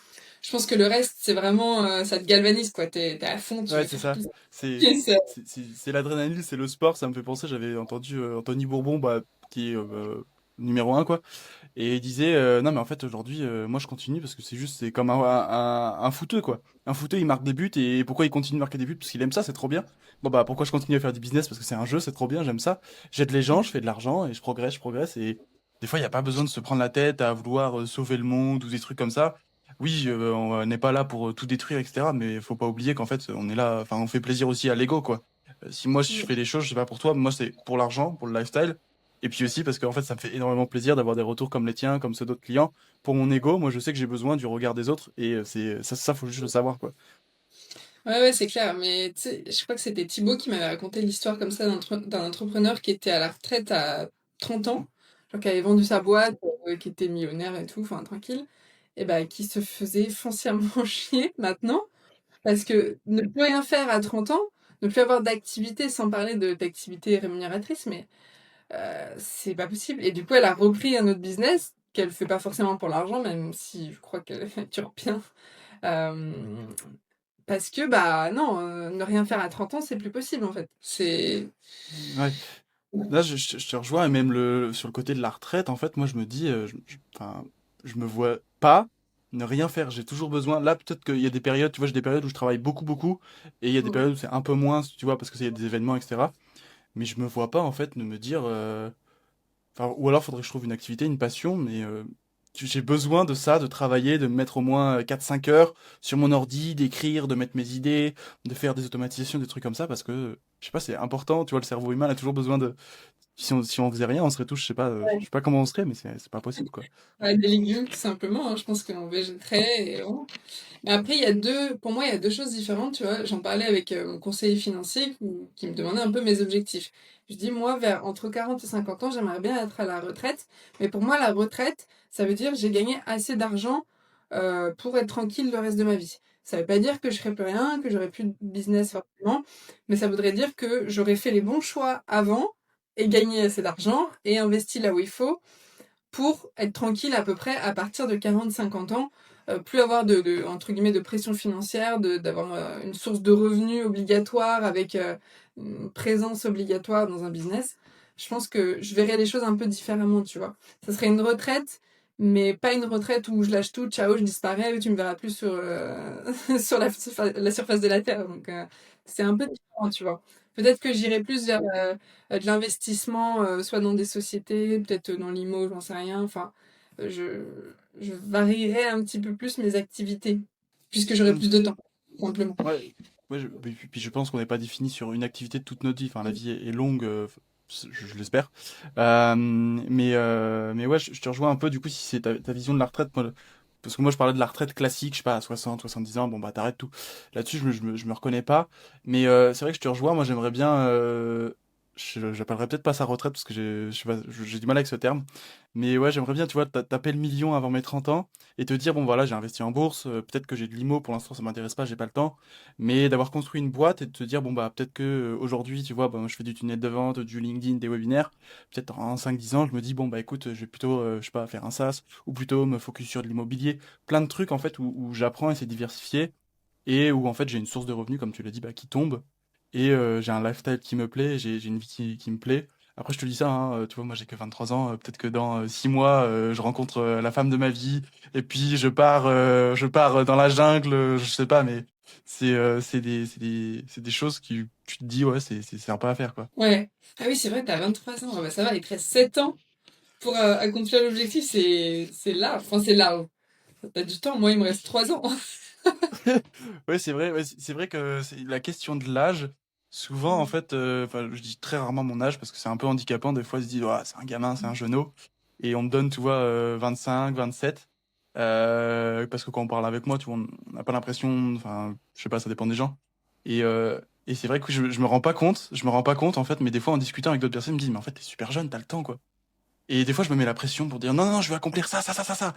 je pense que le reste, c'est vraiment, ça te galvanise, quoi. T'es à fond, tu Ouais, veux c'est faire ça. plus. C'est Et ça- c'est l'adrénaline, c'est le sport. Ça me fait penser, j'avais entendu Anthony Bourbon, bah, qui est numéro un, quoi. Et il disait, non, mais en fait, aujourd'hui, moi, je continue parce que c'est comme un footeux, quoi. Un footeux, il marque des buts et pourquoi il continue de marquer des buts? Parce qu'il aime ça, c'est trop bien. Bon, bah, pourquoi je continue à faire du business? Parce que c'est un jeu, c'est trop bien, j'aime ça. J'aide les gens, je fais de l'argent et je progresse. Et des fois, il n'y a pas besoin de se prendre la tête à vouloir sauver le monde ou des trucs comme ça. Oui, on n'est pas là pour tout détruire, etc. Mais faut pas oublier qu'en fait, on est là, enfin, on fait plaisir aussi à l'ego, quoi. Si moi, je Mm. fais des choses, je sais pas pour toi, moi, c'est pour l'argent, pour le lifestyle. Et puis aussi parce qu'en fait, ça me fait énormément plaisir d'avoir des retours comme les tiens, comme ceux d'autres clients. Pour mon ego, moi, je sais que j'ai besoin du regard des autres et c'est ça, faut juste le savoir, quoi. Ouais, ouais, c'est clair. Mais tu sais, je crois que c'était Thibaut qui m'avait raconté l'histoire comme ça d'un entrepreneur qui était à la retraite à 30 ans, genre qui avait vendu sa boîte, qui était millionnaire et tout, enfin tranquille, et ben qui se faisait foncièrement chier maintenant, parce que ne plus rien faire à 30 ans, ne plus avoir d'activité, sans parler d'activité rémunératrice, mais c'est pas possible. Et du coup, elle a repris un autre business qu'elle fait pas forcément pour l'argent, même si je crois qu'elle facture bien. Euh, Parce que, bah non, ne rien faire à 30 ans, c'est plus possible en fait. C'est. Ouais. Là, je te rejoins, et même sur le côté de la retraite, en fait, moi, je me dis, enfin, je me vois pas ne rien faire. J'ai toujours besoin. Là, peut-être qu'il y a des périodes, tu vois, j'ai des périodes où je travaille beaucoup, beaucoup, et il y a des Mm. périodes où c'est un peu moins, tu vois, parce que c'est des événements, etc. Mais je me vois pas, en fait, de me dire, enfin, ou alors, faudrait que je trouve une activité, une passion, mais j'ai besoin de ça, de travailler, de me mettre au moins 4 5 heures sur mon ordi, d'écrire, de mettre mes idées, de faire des automatisations, des trucs comme ça, parce que, je sais pas, c'est important, tu vois, le cerveau humain a toujours besoin de si on faisait rien, on serait tous, je sais pas comment on serait, mais c'est pas possible, quoi. Ouais, des légumes, tout simplement, hein. Je pense qu'on végéterait. Mais après, pour moi, il y a deux choses différentes, tu vois. J'en parlais avec mon conseiller financier qui me demandait un peu mes objectifs. Je dis, moi, vers entre 40 et 50 ans, j'aimerais bien être à la retraite. Mais pour moi, la retraite, ça veut dire j'ai gagné assez d'argent pour être tranquille le reste de ma vie. Ça veut pas dire que je ferai plus rien, que j'aurai plus de business forcément, mais ça voudrait dire que j'aurais fait les bons choix avant et gagné assez d'argent et investi là où il faut pour être tranquille à peu près à partir de 40-50 ans, plus avoir entre guillemets, de pression financière, d'avoir une source de revenus obligatoire avec une présence obligatoire dans un business. Je pense que je verrais les choses un peu différemment, tu vois. Ça serait une retraite, mais pas une retraite où je lâche tout, ciao, je disparais, tu me verras plus sur, sur la surface de la Terre. Donc, c'est un peu différent, tu vois. Peut-être que j'irai plus vers de l'investissement, soit dans des sociétés, peut-être dans l'IMO, j'en sais rien. Enfin, je varierai un petit peu plus mes activités, puisque j'aurai Hmm. plus de temps, simplement. Ouais, ouais, puis je pense qu'on n'est pas défini sur une activité de toute notre vie. Enfin, la vie est longue, je l'espère. Mais ouais, je te rejoins un peu, du coup, si c'est ta vision de la retraite. Parce que moi, je parlais de la retraite classique, je sais pas, à 60, 70 ans, bon, bah, t'arrêtes tout. Là-dessus, je me reconnais pas. Mais c'est vrai que je te rejoins, moi, j'aimerais bien. J'appellerais peut-être pas ça retraite, parce que je sais pas, j'ai du mal avec ce terme. Mais ouais, j'aimerais bien, tu vois, taper le million avant mes 30 ans et te dire, bon, voilà, j'ai investi en bourse, peut-être que j'ai de l'IMO, pour l'instant, ça m'intéresse pas, j'ai pas le temps. Mais d'avoir construit une boîte et de te dire, bon, bah, peut-être que aujourd'hui, tu vois, bah, moi, je fais du tunnel de vente, du LinkedIn, des webinaires. Peut-être en 5 10 ans, je me dis, bon, bah, écoute, je vais plutôt, je sais pas, faire un SaaS ou plutôt me focus sur de l'immobilier. Plein de trucs, en fait, où j'apprends et c'est diversifié et où, en fait, j'ai une source de revenus, comme tu l'as dit, bah, qui tombe. Et j'ai un lifestyle qui me plaît, j'ai une vie qui me plaît. Après, je te dis ça, hein, tu vois, moi, j'ai que 23 ans. Peut-être que dans 6 mois, je rencontre la femme de ma vie et puis je pars dans la jungle, je sais pas, mais c'est des choses qui tu te dis ouais c'est sympa à faire quoi. Ouais. Ah oui, c'est vrai, t'as 23 ans. Ah bah, ça va, il te reste 7 ans pour accomplir l'objectif. C'est là. Enfin, c'est là. T'as du temps. Moi, il me reste 3 ans. Ouais, c'est vrai, ouais, c'est vrai que c'est la question de l'âge. Souvent, en fait, enfin, je dis très rarement mon âge parce que c'est un peu handicapant. Des fois, ils se disent, ouais, c'est un gamin, c'est un jeuneau. Et on me donne, tu vois, 25, 27. Parce que quand on parle avec moi, tu vois, on n'a pas l'impression, enfin, je sais pas, ça dépend des gens. Et c'est vrai que je me rends pas compte, en fait, mais des fois, en discutant avec d'autres personnes, ils me disent, mais en fait, t'es super jeune, t'as le temps, quoi. Et des fois, je me mets la pression pour dire non, non, je vais accomplir ça, ça, ça, ça, ça.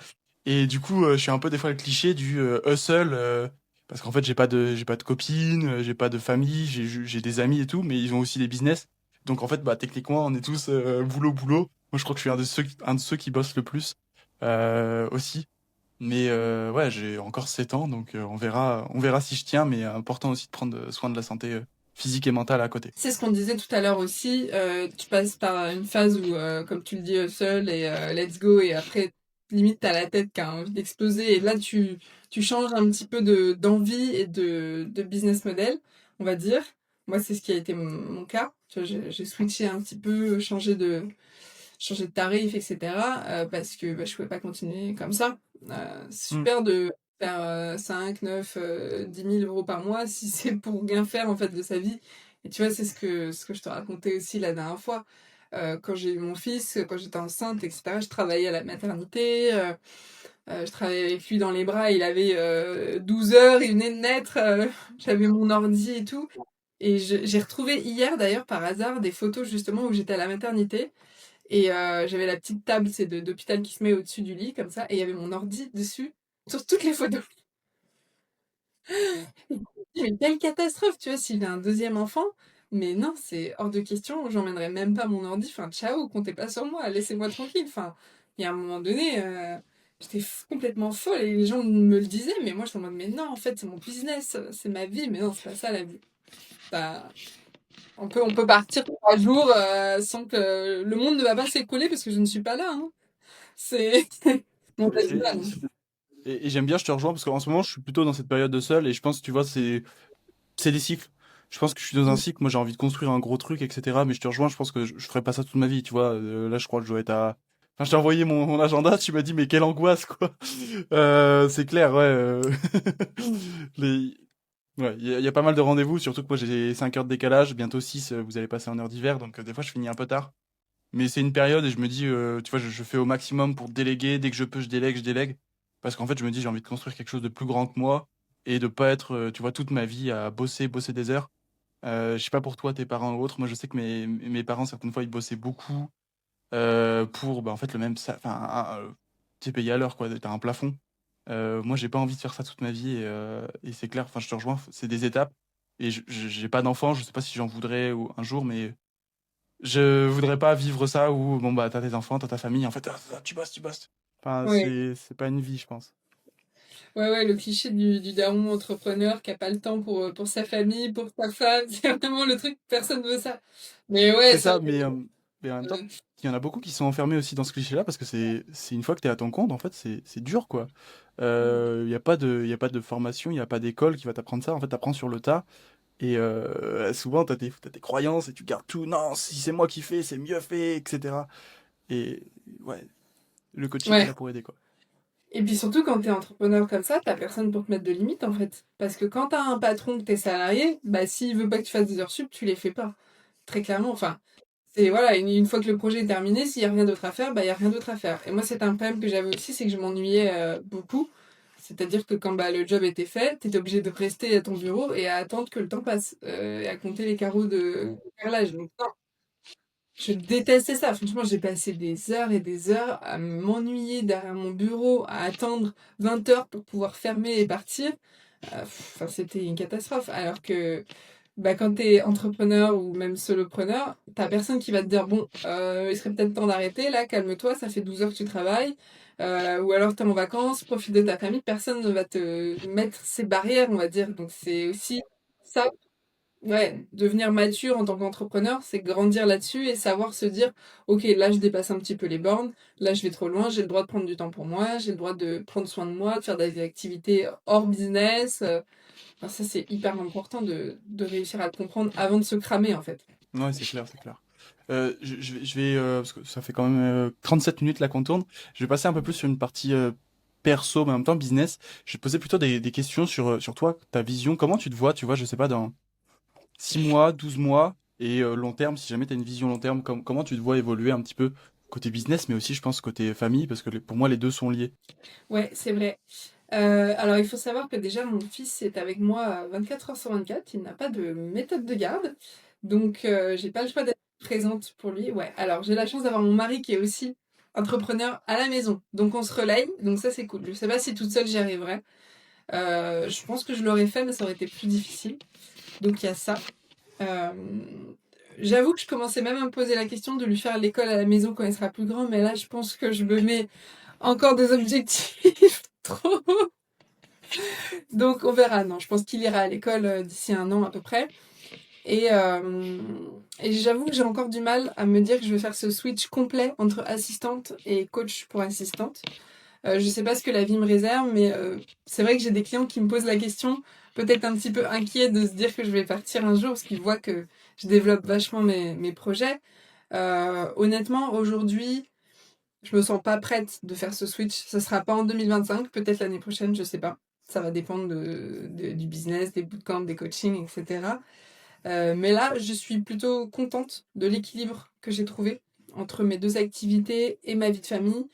Et du coup, je suis un peu des fois le cliché du hustle, parce qu'en fait, j'ai pas de copine, j'ai pas de famille, j'ai des amis et tout, mais ils ont aussi des business. Donc en fait, bah techniquement, on est tous boulot, boulot. Moi, je crois que je suis un de ceux qui bossent le plus aussi. Mais ouais, j'ai encore 7 ans, donc on verra si je tiens, mais important aussi de prendre soin de la santé physique et mentale à côté. C'est ce qu'on disait tout à l'heure aussi. Tu passes par une phase où, comme tu le dis, seul et let's go, et après, limite, t'as la tête qui a envie d'exploser. Et là, tu changes un petit peu d'envie et de business model, on va dire. Moi, c'est ce qui a été mon cas. Tu vois, j'ai switché un petit peu, changer de tarif, etc. Parce que bah, je pouvais pas continuer comme ça. C'est Hmm. super de faire 5, 9, 10 000 euros par mois si c'est pour rien faire en fait de sa vie. Et tu vois, c'est ce que je te racontais aussi la dernière fois. Quand j'ai eu mon fils, quand j'étais enceinte, etc., je travaillais à la maternité. Je travaillais avec lui dans les bras, il avait 12 heures, il venait de naître, j'avais mon ordi et tout. Et j'ai retrouvé hier d'ailleurs par hasard des photos justement où j'étais à la maternité et j'avais la petite table c'est d'hôpital qui se met au-dessus du lit comme ça et il y avait mon ordi dessus sur toutes les photos. Mais quelle catastrophe, tu vois, s'il a un deuxième enfant. Mais non, c'est hors de question, j'emmènerai même pas mon ordi. Enfin, ciao, comptez pas sur moi, laissez-moi tranquille. Enfin, il y a un moment donné, j'étais complètement folle et les gens me le disaient, mais moi je suis en mode, mais non, en fait, c'est mon business, c'est ma vie, mais non, c'est pas ça la vie. Bah, on peut partir 3 jours sans que le monde ne va pas s'écouler parce que je ne suis pas là. Hein. C'est mon Et, festival. et j'aime bien, je te rejoins parce qu'en ce moment, je suis plutôt dans cette période de seul et je pense, tu vois, c'est des cycles. Je pense que je suis dans un cycle, moi j'ai envie de construire un gros truc, etc. Mais je te rejoins, je pense que je ferai pas ça toute ma vie, tu vois. Là, je crois que je dois être à. Enfin, je t'ai envoyé mon agenda, tu m'as dit, mais quelle angoisse, quoi. C'est clair, ouais. Les... Ouais, il y a pas mal de rendez-vous, surtout que moi j'ai 5 heures de décalage, bientôt 6. Vous allez passer en heure d'hiver, donc des fois je finis un peu tard. Mais c'est une période et je me dis, tu vois, je fais au maximum pour déléguer. Dès que je peux, je délègue, je délègue. Parce qu'en fait, je me dis, j'ai envie de construire quelque chose de plus grand que moi et de pas être, tu vois, toute ma vie à bosser, bosser des heures. Je sais pas pour toi, tes parents ou autres. Moi, je sais que mes parents, certaines fois, ils bossaient beaucoup pour, bah, en fait, le même, enfin, t'es payé à l'heure, quoi. T'as un plafond. Moi, j'ai pas envie de faire ça toute ma vie et c'est clair. Enfin, je te rejoins. C'est des étapes. Et j'ai pas d'enfant. Je sais pas si j'en voudrais un jour, mais je voudrais pas vivre ça où, bon, bah, t'as tes enfants, t'as ta famille, en fait, tu bosses, tu bosses. Enfin, Ouais. c'est pas une vie, je pense. Ouais, ouais, le cliché du daron entrepreneur qui a pas le temps pour sa famille, pour sa femme, c'est vraiment le truc, personne veut ça. Mais ouais, C'est c'est vrai ça, mais en même temps, que, il y en a beaucoup qui sont enfermés aussi dans ce cliché-là parce que c'est une fois que t'es à ton compte, en fait, c'est dur, quoi. Il y a pas de formation, il y a pas d'école qui va t'apprendre ça. En fait, t'apprends sur le tas. Et souvent, t'as tes croyances et tu gardes tout. Non, si c'est moi qui fais, c'est mieux fait, etc. Et ouais, le coaching est ouais. là pour aider, quoi. Et puis surtout, quand t'es entrepreneur comme ça, t'as personne pour te mettre de limite, en fait. Parce que quand t'as un patron, que t'es salarié, bah, s'il veut pas que tu fasses des heures sup, tu les fais pas. Très clairement, enfin. C'est, voilà, une fois que le projet est terminé, s'il y a rien d'autre à faire, bah, il y a rien d'autre à faire. Et moi, c'est un problème que j'avais aussi, c'est que je m'ennuyais beaucoup. C'est-à-dire que quand bah, le job était fait, t'étais obligé de rester à ton bureau et à attendre que le temps passe, et à compter les carreaux de carrelage. Donc, non, je détestais ça. Franchement, j'ai passé des heures et des heures à m'ennuyer derrière mon bureau, à attendre 20 heures pour pouvoir fermer et partir. Enfin, c'était une catastrophe. Alors que bah, quand t'es entrepreneur ou même solopreneur, t'as personne qui va te dire, bon, il serait peut-être temps d'arrêter, là, calme-toi, ça fait 12 heures que tu travailles. Ou alors t'es en vacances, profite de ta famille, personne ne va te mettre ces barrières, on va dire. Donc c'est aussi ça. Ouais, devenir mature en tant qu'entrepreneur, c'est grandir là-dessus et savoir se dire, ok, là je dépasse un petit peu les bornes, là je vais trop loin, j'ai le droit de prendre du temps pour moi, j'ai le droit de prendre soin de moi, de faire des activités hors business. Enfin, ça c'est hyper important de réussir à le comprendre avant de se cramer en fait. Ouais, c'est clair, c'est clair. Parce que ça fait quand même 37 minutes là qu'on tourne, je vais passer un peu plus sur une partie perso, mais en même temps business. Je vais te poser plutôt des questions sur toi, ta vision. Comment tu te vois, tu vois, je sais pas, dans 6 mois, 12 mois et long terme, si jamais tu as une vision long terme, comment tu te vois évoluer un petit peu côté business, mais aussi, je pense, côté famille, parce que pour moi, les deux sont liés. Ouais, c'est vrai. Alors il faut savoir que déjà mon fils est avec moi 24 heures sur 24, il n'a pas de méthode de garde, donc j'ai pas le choix d'être présente pour lui. Ouais, alors j'ai la chance d'avoir mon mari qui est aussi entrepreneur à la maison, donc on se relaye, donc ça c'est cool. Je sais pas si toute seule j'y arriverais. Je pense que je l'aurais fait, mais ça aurait été plus difficile. Donc il y a ça. Euh, J'avoue que je commençais même à me poser la question de lui faire l'école à la maison quand il sera plus grand, mais là je pense que je me mets encore des objectifs trop. Donc on verra. Non, je pense qu'il ira à l'école d'ici un an à peu près. Et, euh, et j'avoue que j'ai encore du mal à me dire que je vais faire ce switch complet entre assistante et coach pour assistante. Je sais pas ce que la vie me réserve, mais c'est vrai que j'ai des clients qui me posent la question, peut-être un petit peu inquiets de se dire que je vais partir un jour, parce qu'ils voient que je développe vachement mes projets. Honnêtement, aujourd'hui, je me sens pas prête de faire ce switch. Ça sera pas en 2025, peut-être l'année prochaine, je sais pas. Ça va dépendre du business, des bootcamps, des coachings, etc. Mais là, je suis plutôt contente de l'équilibre que j'ai trouvé entre mes deux activités et ma vie de famille.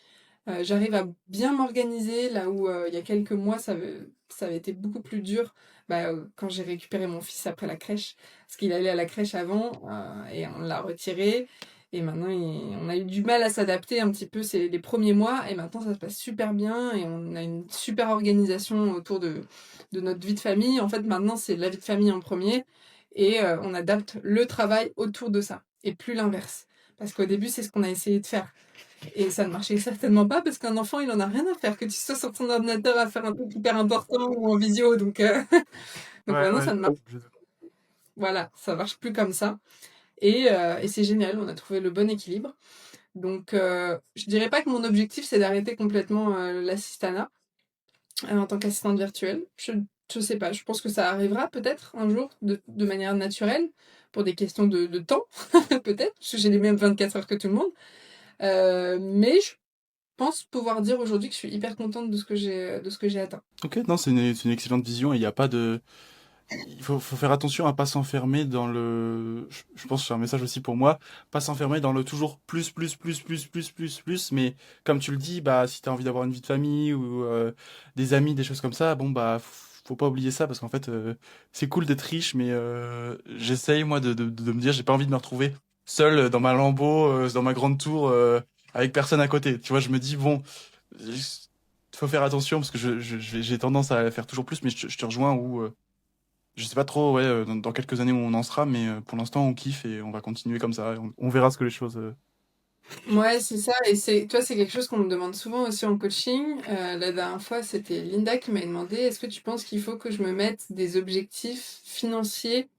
J'arrive à bien m'organiser là où, il y a quelques mois, ça avait été beaucoup plus dur, quand j'ai récupéré mon fils après la crèche. Parce qu'il allait à la crèche avant, et on l'a retiré et maintenant on a eu du mal à s'adapter un petit peu c'est les premiers mois et maintenant ça se passe super bien et on a une super organisation autour de notre vie de famille. En fait, maintenant, c'est la vie de famille en premier et on adapte le travail autour de ça et plus l'inverse. Parce qu'au début, c'est ce qu'on a essayé de faire. Et ça ne marchait certainement pas parce qu'un enfant, il en a rien à faire que tu sois sur ton ordinateur à faire un truc hyper important ou en visio. Donc, donc Ouais, maintenant, ouais. ça ne marche. Voilà, ça marche plus comme ça. Et c'est génial, on a trouvé le bon équilibre. Donc, je dirais pas que mon objectif, c'est d'arrêter complètement l'assistanat en tant qu'assistante virtuelle. Je sais pas, je pense que ça arrivera peut-être un jour de manière naturelle pour des questions de temps, peut-être, parce que j'ai les mêmes 24 heures que tout le monde. Mais je pense pouvoir dire aujourd'hui que je suis hyper contente de ce que j'ai atteint. Ok, non, c'est une excellente vision et il n'y a pas de. Il faut faire attention à pas s'enfermer dans le. Je pense que c'est un message aussi pour moi, pas s'enfermer dans le toujours plus, plus, plus, plus, plus, plus, plus. Mais comme tu le dis, bah si t'as envie d'avoir une vie de famille ou des amis, des choses comme ça, bon bah faut pas oublier ça parce qu'en fait c'est cool d'être riche, mais j'essaye moi de me dire j'ai pas envie de me retrouver seul dans ma Lambo, dans ma grande tour, avec personne à côté. Tu vois, je me dis bon. Faut faire attention parce que j'ai tendance à faire toujours plus, mais je te rejoins où je sais pas trop ouais, dans quelques années où on en sera, mais pour l'instant on kiffe et on va continuer comme ça. Et on verra ce que les choses. Ouais, c'est ça. Et tu vois, c'est quelque chose qu'on me demande souvent aussi en coaching. La dernière fois, c'était Linda qui m'a demandé, est-ce que tu penses qu'il faut que je me mette des objectifs financiers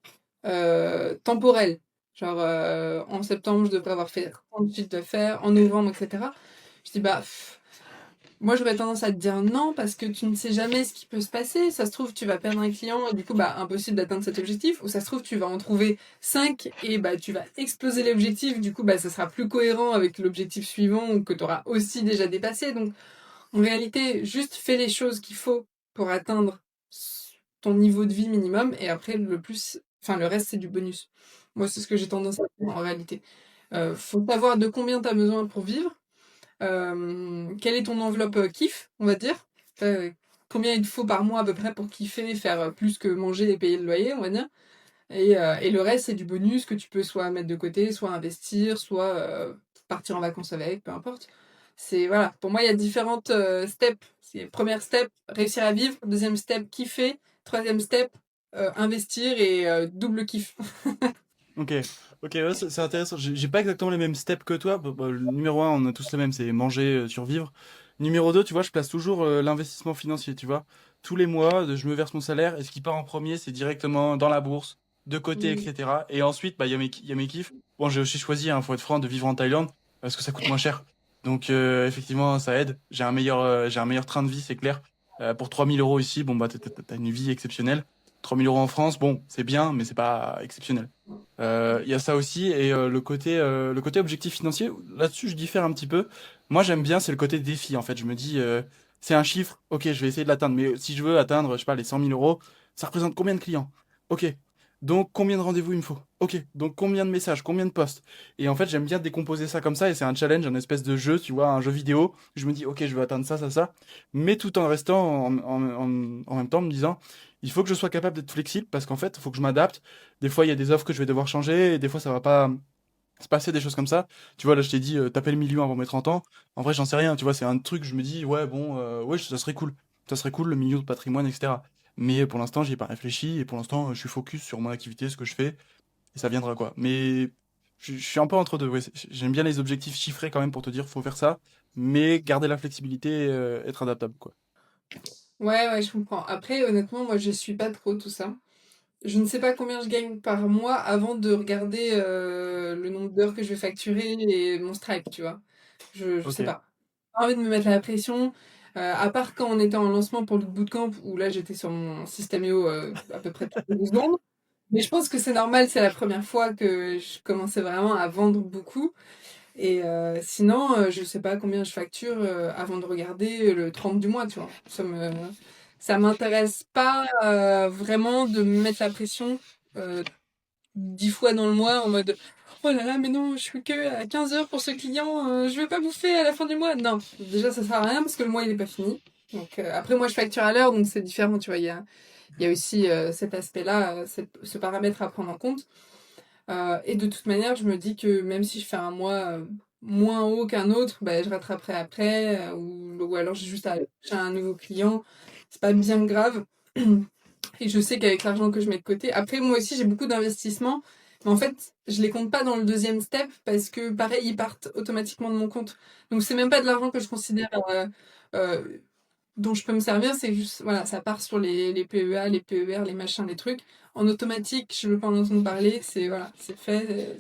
temporels? Genre, en septembre, je devrais avoir fait tant de chiffre d'affaires, en novembre, etc. Je dis, moi, j'aurais tendance à te dire non parce que tu ne sais jamais ce qui peut se passer. Ça se trouve, tu vas perdre un client et du coup, impossible d'atteindre cet objectif. Ou ça se trouve, tu vas en trouver 5 et tu vas exploser l'objectif. Du coup, ça sera plus cohérent avec l'objectif suivant ou que tu auras aussi déjà dépassé. Donc, en réalité, juste fais les choses qu'il faut pour atteindre ton niveau de vie minimum et après, le reste, c'est du bonus. Moi, c'est ce que j'ai tendance à faire en réalité. Faut savoir de combien tu as besoin pour vivre. Quelle est ton enveloppe kiff, on va dire? Euh, Combien il te faut par mois à peu près pour kiffer, faire plus que manger et payer le loyer, on va dire. Et le reste, c'est du bonus que tu peux soit mettre de côté, soit investir, soit partir en vacances avec, peu importe. C'est voilà, pour moi, il y a différentes steps. C'est première step, réussir à vivre. Deuxième step, kiffer. Troisième step, investir et double kiff. Ok, ok, ouais, c'est intéressant. J'ai pas exactement les mêmes steps que toi. Le numéro un, on a tous les mêmes, c'est manger, survivre. Numéro 2, tu vois, je place toujours l'investissement financier, tu vois. Tous les mois, je me verse mon salaire et ce qui part en premier, c'est directement dans la bourse, de côté, Mm. etc. Et ensuite, bah, il y a mes kiffs. Bon, j'ai aussi choisi, hein, faut être franc, de vivre en Thaïlande parce que ça coûte moins cher. Donc, effectivement, ça aide. J'ai un meilleur train de vie, c'est clair. Pour 3 000 € ici, bon, bah, t'as une vie exceptionnelle. 3 000 € en France, bon, c'est bien, mais c'est pas exceptionnel. Il y a ça aussi et le côté objectif financier, là-dessus je diffère un petit peu. Moi j'aime bien, c'est le côté défi en fait. Je me dis, c'est un chiffre, ok, je vais essayer de l'atteindre, mais si je veux atteindre, je sais pas, les 100 000 €, ça représente combien de clients? Ok, donc combien de rendez-vous il me faut? Ok, donc combien de messages, combien de posts? Et en fait j'aime bien décomposer ça comme ça et c'est un challenge, un espèce de jeu, tu vois, un jeu vidéo. Je me dis, ok, je veux atteindre ça, ça, ça, mais tout en restant en même temps me disant, il faut que je sois capable d'être flexible parce qu'en fait, il faut que je m'adapte. Des fois, il y a des offres que je vais devoir changer, et des fois, ça va pas se passer, des choses comme ça. Tu vois, là, je t'ai dit, taper le million avant mes 30 ans. En vrai, j'en sais rien, tu vois, c'est un truc, je me dis, ouais, bon, ouais, ça serait cool. Ça serait cool, le million de patrimoine, etc. Mais pour l'instant, j'y ai pas réfléchi, et pour l'instant, je suis focus sur mon activité, ce que je fais, et ça viendra, quoi. Mais je suis un peu entre deux, ouais. J'aime bien les objectifs chiffrés quand même pour te dire, faut faire ça, mais garder la flexibilité, être adaptable, quoi. Ouais, ouais, je comprends. Après, honnêtement, moi, je suis pas trop tout ça. Je ne sais pas combien je gagne par mois avant de regarder le nombre d'heures que je vais facturer et mon Stripe, tu vois. Je Ok. sais pas. Pas envie de me mettre la pression. À part quand on était en lancement pour le bootcamp, où là j'étais sur mon système EO à peu près toutes les 2 secondes. Mais je pense que c'est normal, c'est la première fois que je commençais vraiment à vendre beaucoup. Et sinon, je sais pas combien je facture avant de regarder le 30 du mois, tu vois. Ça m'intéresse pas vraiment de me mettre la pression 10 fois dans le mois en mode oh là là, mais non, je suis que à 15 heures pour ce client, je vais pas bouffer à la fin du mois. Non, déjà, ça sert à rien parce que le mois, il est pas fini. Donc, après, moi, je facture à l'heure, donc c'est différent, tu vois. Il y a aussi cet aspect-là, ce paramètre à prendre en compte. Et de toute manière, je me dis que même si je fais un mois moins haut qu'un autre, bah, je rattraperai après, ou alors j'ai juste à aller chercher un nouveau client. C'est pas bien grave. Et je sais qu'avec l'argent que je mets de côté, après moi aussi j'ai beaucoup d'investissements, mais en fait je les compte pas dans le deuxième step parce que pareil ils partent automatiquement de mon compte. Donc c'est même pas de l'argent que je considère euh, dont je peux me servir, c'est juste voilà ça part sur les PEA, les PER, les machins, les trucs en automatique. Je veux pas en entendre parler, c'est voilà c'est fait.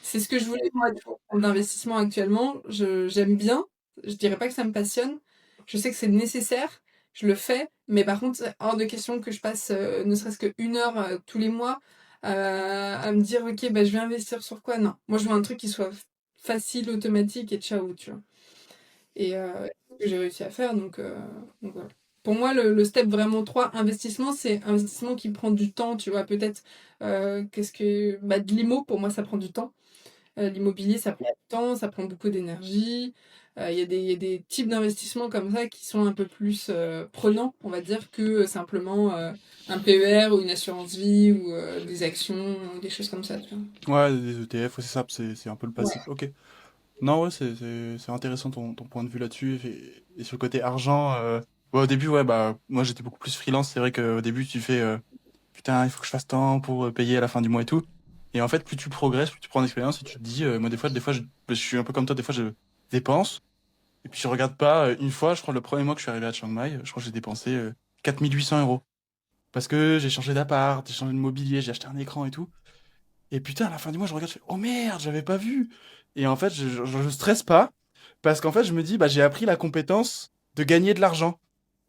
C'est ce que je voulais moi d'investissement actuellement. J'aime bien. Je dirais pas que ça me passionne. Je sais que c'est nécessaire. Je le fais. Mais par contre, c'est hors de question que je passe ne serait-ce qu'une heure tous les mois à me dire, ok, bah, je vais investir sur quoi? Non. Moi, je veux un truc qui soit facile, automatique et ciao, tu vois. Et c'est ce que j'ai réussi à faire. Donc voilà. Pour moi, le step vraiment 3 investissement, c'est investissement qui prend du temps, tu vois. Peut-être, qu'est-ce que. Bah, de l'IMO, pour moi, ça prend du temps. L'immobilier, ça prend du temps, ça prend beaucoup d'énergie. Il y a des types d'investissements comme ça qui sont un peu plus prenants, on va dire, que simplement un PER ou une assurance vie ou des actions, des choses comme ça, tu Ouais, des ETF, ouais, c'est ça, c'est un peu le vois. passif. Ok. Non, ouais, c'est intéressant ton point de vue là-dessus. Et sur le côté argent, ouais, au début, ouais, bah, moi j'étais beaucoup plus freelance. C'est vrai qu'au début, tu fais, putain, il faut que je fasse tant pour payer à la fin du mois et tout. Et en fait, plus tu progresses, plus tu prends d'expérience et tu te dis, moi, des fois, je suis un peu comme toi, des fois, je dépense. Et puis, je regarde pas, une fois, je crois, le premier mois que je suis arrivé à Chiang Mai, je crois que j'ai dépensé 4 800 euros. Parce que j'ai changé d'appart, j'ai changé de mobilier, j'ai acheté un écran et tout. Et putain, à la fin du mois, je regarde, je fais, oh merde, j'avais pas vu. Et en fait, je stresse pas, parce qu'en fait, je me dis, bah, j'ai appris la compétence de gagner de l'argent.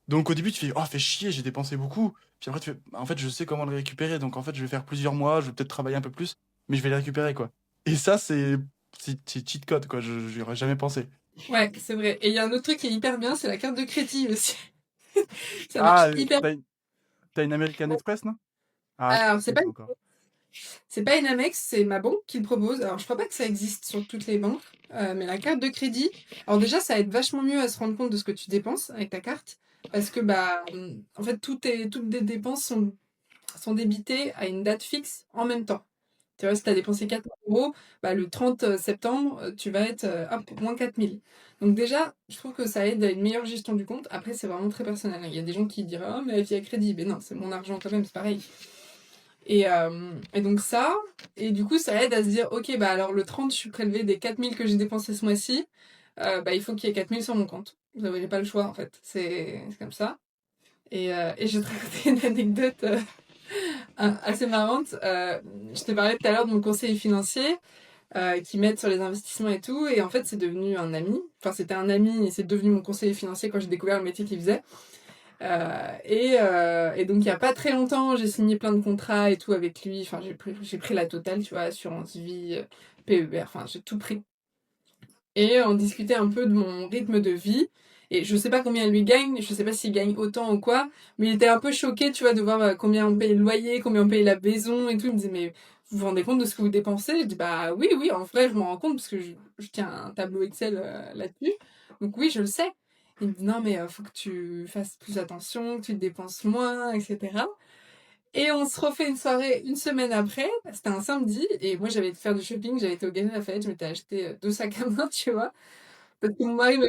Donc au début, tu fais, oh, fais chier, j'ai dépensé beaucoup. Puis après, tu fais, bah, en fait, je sais comment le récupérer. Donc en fait, je vais faire plusieurs mois, je vais peut-être travailler un peu plus, mais je vais les récupérer, quoi. Et ça, c'est cheat code, quoi. J'y aurais jamais pensé. Ouais, c'est vrai. Et il y a un autre truc qui est hyper bien, c'est la carte de crédit aussi. Ça marche Ah, hyper t'as une American bien. Express, non? Ah, je Alors, connais pas encore. c'est pas une Amex, c'est ma banque qui le propose. Alors, je crois pas que ça existe sur toutes les banques, mais la carte de crédit. Alors déjà, ça aide vachement mieux à se rendre compte de ce que tu dépenses avec ta carte, parce que bah, en fait, toutes les dépenses sont débitées à une date fixe en même temps. Tu vois, si tu as dépensé 4 000 euros, bah, le 30 septembre, tu vas être hop, moins 4 000. Donc déjà, je trouve que ça aide à une meilleure gestion du compte. Après, c'est vraiment très personnel, hein. Il y a des gens qui diraient, oh, mais via crédit. Mais non, c'est mon argent quand même, c'est pareil. Et donc ça, et du coup, ça aide à se dire, ok, bah alors le 30 je suis prélevé des 4 000 que j'ai dépensés ce mois-ci, bah il faut qu'il y ait 4 000 sur mon compte. Vous n'avez pas le choix, en fait. C'est comme ça. Et je vais te raconter une anecdote assez marrante. Je t'ai parlé tout à l'heure de mon conseiller financier qui m'aide sur les investissements et tout, et en fait, c'est devenu un ami. Enfin, c'était un ami et c'est devenu mon conseiller financier quand j'ai découvert le métier qu'il faisait. Et donc, il n'y a pas très longtemps, j'ai signé plein de contrats et tout avec lui. Enfin, j'ai pris la totale, tu vois, assurance vie, PER, enfin, j'ai tout pris. Et on discutait un peu de mon rythme de vie. Et je sais pas combien lui gagne, je sais pas s'il gagne autant ou quoi, mais il était un peu choqué, tu vois, de voir combien on payait le loyer, combien on payait la maison et tout. Il me disait, mais vous vous rendez compte de ce que vous dépensez? Je dis, bah oui, oui, en vrai, je m'en rends compte parce que je tiens un tableau Excel là-dessus. Donc oui, je le sais. Il me dit, non, mais faut que tu fasses plus attention, que tu te dépenses moins, etc. Et on se refait une soirée une semaine après, c'était un samedi, et moi j'avais été faire du shopping, j'avais été au Galeries Lafayette, je m'étais acheté 2 sacs à main, tu vois. Parce que mon mari me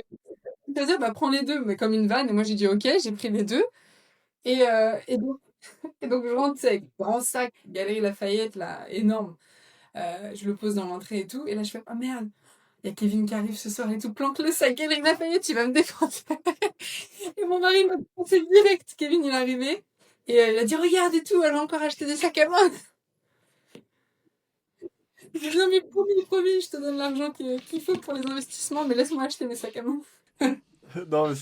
disait, bah prends les deux, mais comme une vanne, et moi j'ai dit ok, j'ai pris les deux. Et donc je rentre, tu sais, avec un grand sac, Galeries Lafayette, là, énorme. Je le pose dans l'entrée et tout, et là je fais, oh merde, il y a Kevin qui arrive ce soir et tout, planque le sac, Galeries Lafayette, il va me défendre. Et mon mari m'a pensé direct, Kevin il est arrivé, et il a dit, regarde et tout, elle a encore acheté des sacs à main. J'ai dit, non mais promis, promis, je te donne l'argent qu'il faut pour les investissements, mais laisse-moi acheter mes sacs à main. Non, mais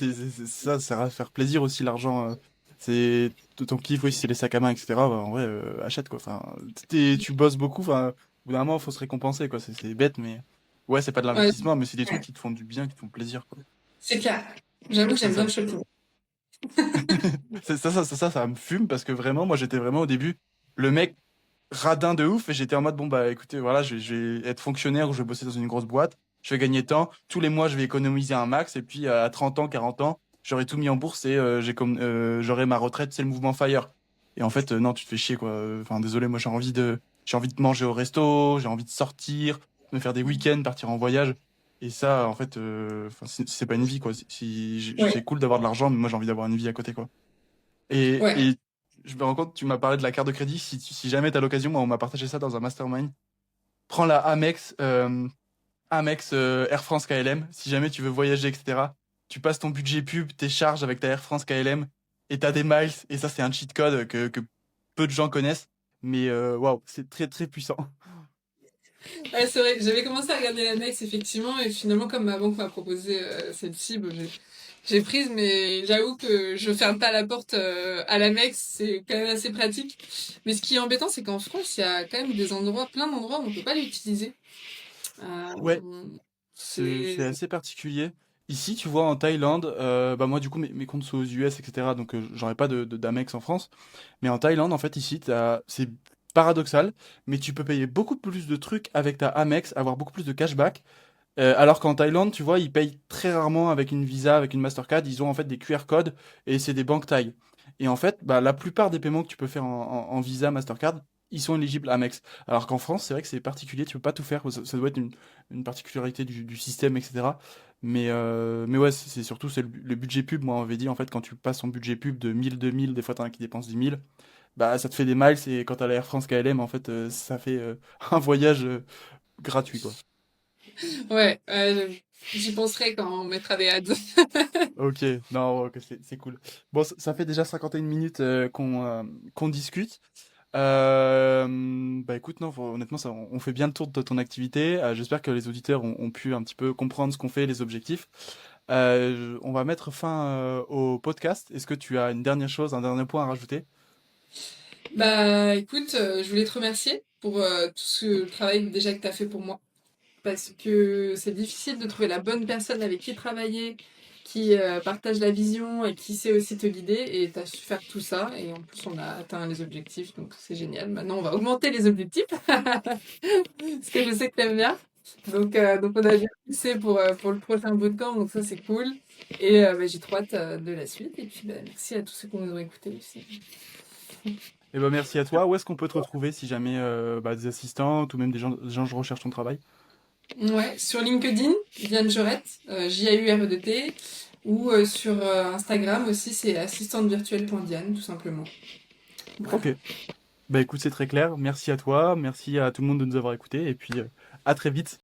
ça sert à faire plaisir aussi, l'argent. C'est ton kiff aussi, c'est les sacs à main, etc. Bah, en vrai, achète quoi. Enfin, tu bosses beaucoup. Enfin, au bout d'un moment, faut se récompenser quoi. C'est bête, mais ouais, c'est pas de Ouais, l'investissement, mais c'est des trucs qui te font du bien, qui te font plaisir quoi. c'est clair. J'avoue que C'est j'aime bien ça. le shopping. Ça me fume parce que vraiment, moi, j'étais vraiment au début le mec. radin de ouf et j'étais en mode bon bah écoutez voilà je vais être fonctionnaire ou je vais bosser dans une grosse boîte, je vais gagner tant, tous les mois je vais économiser un max et puis à 30 ans, 40 ans, j'aurai tout mis en bourse et j'aurai ma retraite, c'est le mouvement FIRE. Et en fait non, tu te fais chier quoi. Enfin désolé, moi j'ai envie de manger au resto, j'ai envie de sortir, me faire des week-ends, partir en voyage. Et ça en fait enfin, c'est pas une vie quoi. Ouais, C'est cool d'avoir de l'argent mais moi j'ai envie d'avoir une vie à côté quoi. ouais. Et je me rends compte, tu m'as parlé de la carte de crédit. Si jamais tu as l'occasion, moi, on m'a partagé ça dans un mastermind. Prends la Amex Air France KLM. Si jamais tu veux voyager, etc., tu passes ton budget pub, tes charges avec ta Air France KLM et tu as des miles. Et ça, c'est un cheat code que peu de gens connaissent. Mais waouh, c'est très, très puissant. Ouais, c'est vrai, j'avais commencé à regarder l'annexe effectivement et finalement comme ma banque m'a proposé celle-ci, bon, j'ai prise mais j'avoue que je ferme pas la porte à l'annexe, c'est quand même assez pratique. Mais ce qui est embêtant c'est qu'en France il y a quand même des endroits, plein d'endroits où on peut pas l'utiliser. Ouais, Euh, c'est c'est assez particulier. Ici, tu vois, en Thaïlande, bah moi, du coup, mes comptes sont aux US, etc. Donc, j'aurais pas d'Amex en France. Mais en Thaïlande, en fait, ici, c'est paradoxal, mais tu peux payer beaucoup plus de trucs avec ta Amex, avoir beaucoup plus de cashback. Alors qu'en Thaïlande, tu vois, ils payent très rarement avec une Visa, avec une Mastercard. Ils ont en fait des QR codes et c'est des banques thaï. Et en fait, bah, la plupart des paiements que tu peux faire en Visa, Mastercard, ils sont éligibles à Amex. Alors qu'en France, c'est vrai que c'est particulier, tu peux pas tout faire. Ça doit être une particularité du système, etc. Mais ouais, c'est surtout le budget pub. Moi, on avait dit, en fait, quand tu passes ton budget pub de 1000, 2000, des fois, t'en as qui dépensent 10 000, bah, ça te fait des miles. Et quand t'as la Air France KLM, en fait, ça fait un voyage gratuit, quoi. ouais, j'y penserai quand on mettra des ads. Ok, non, ok, c'est cool. Bon, ça fait déjà 51 minutes qu'on discute. Bah écoute, non, honnêtement, on fait bien le tour de ton activité. J'espère que les auditeurs ont pu un petit peu comprendre ce qu'on fait, les objectifs. On va mettre fin au podcast. Est-ce que tu as une dernière chose, un dernier point à rajouter? Bah écoute, je voulais te remercier pour tout ce travail déjà que tu as fait pour moi. Parce que c'est difficile de trouver la bonne personne avec qui travailler, qui partage la vision et qui sait aussi te guider. Et tu as su faire tout ça. Et en plus, on a atteint les objectifs, donc c'est génial. Maintenant, on va augmenter les objectifs, parce que je sais que tu aimes bien. Donc on a bien poussé pour le prochain bootcamp, donc ça c'est cool. Et bah, j'ai trop hâte de la suite. Et puis bah, merci à tous ceux qui nous ont écoutés aussi. Eh ben merci à toi. Où est-ce qu'on peut te retrouver si jamais bah, des assistantes ou même des gens recherchent ton travail? Ouais, sur LinkedIn, Diane Jorette, Jaure2T, ou sur Instagram aussi, c'est assistantevirtuelle.diane, tout simplement. Voilà. Ok. Bah écoute, c'est très clair. Merci à toi. Merci à tout le monde de nous avoir écoutés. Et puis à très vite.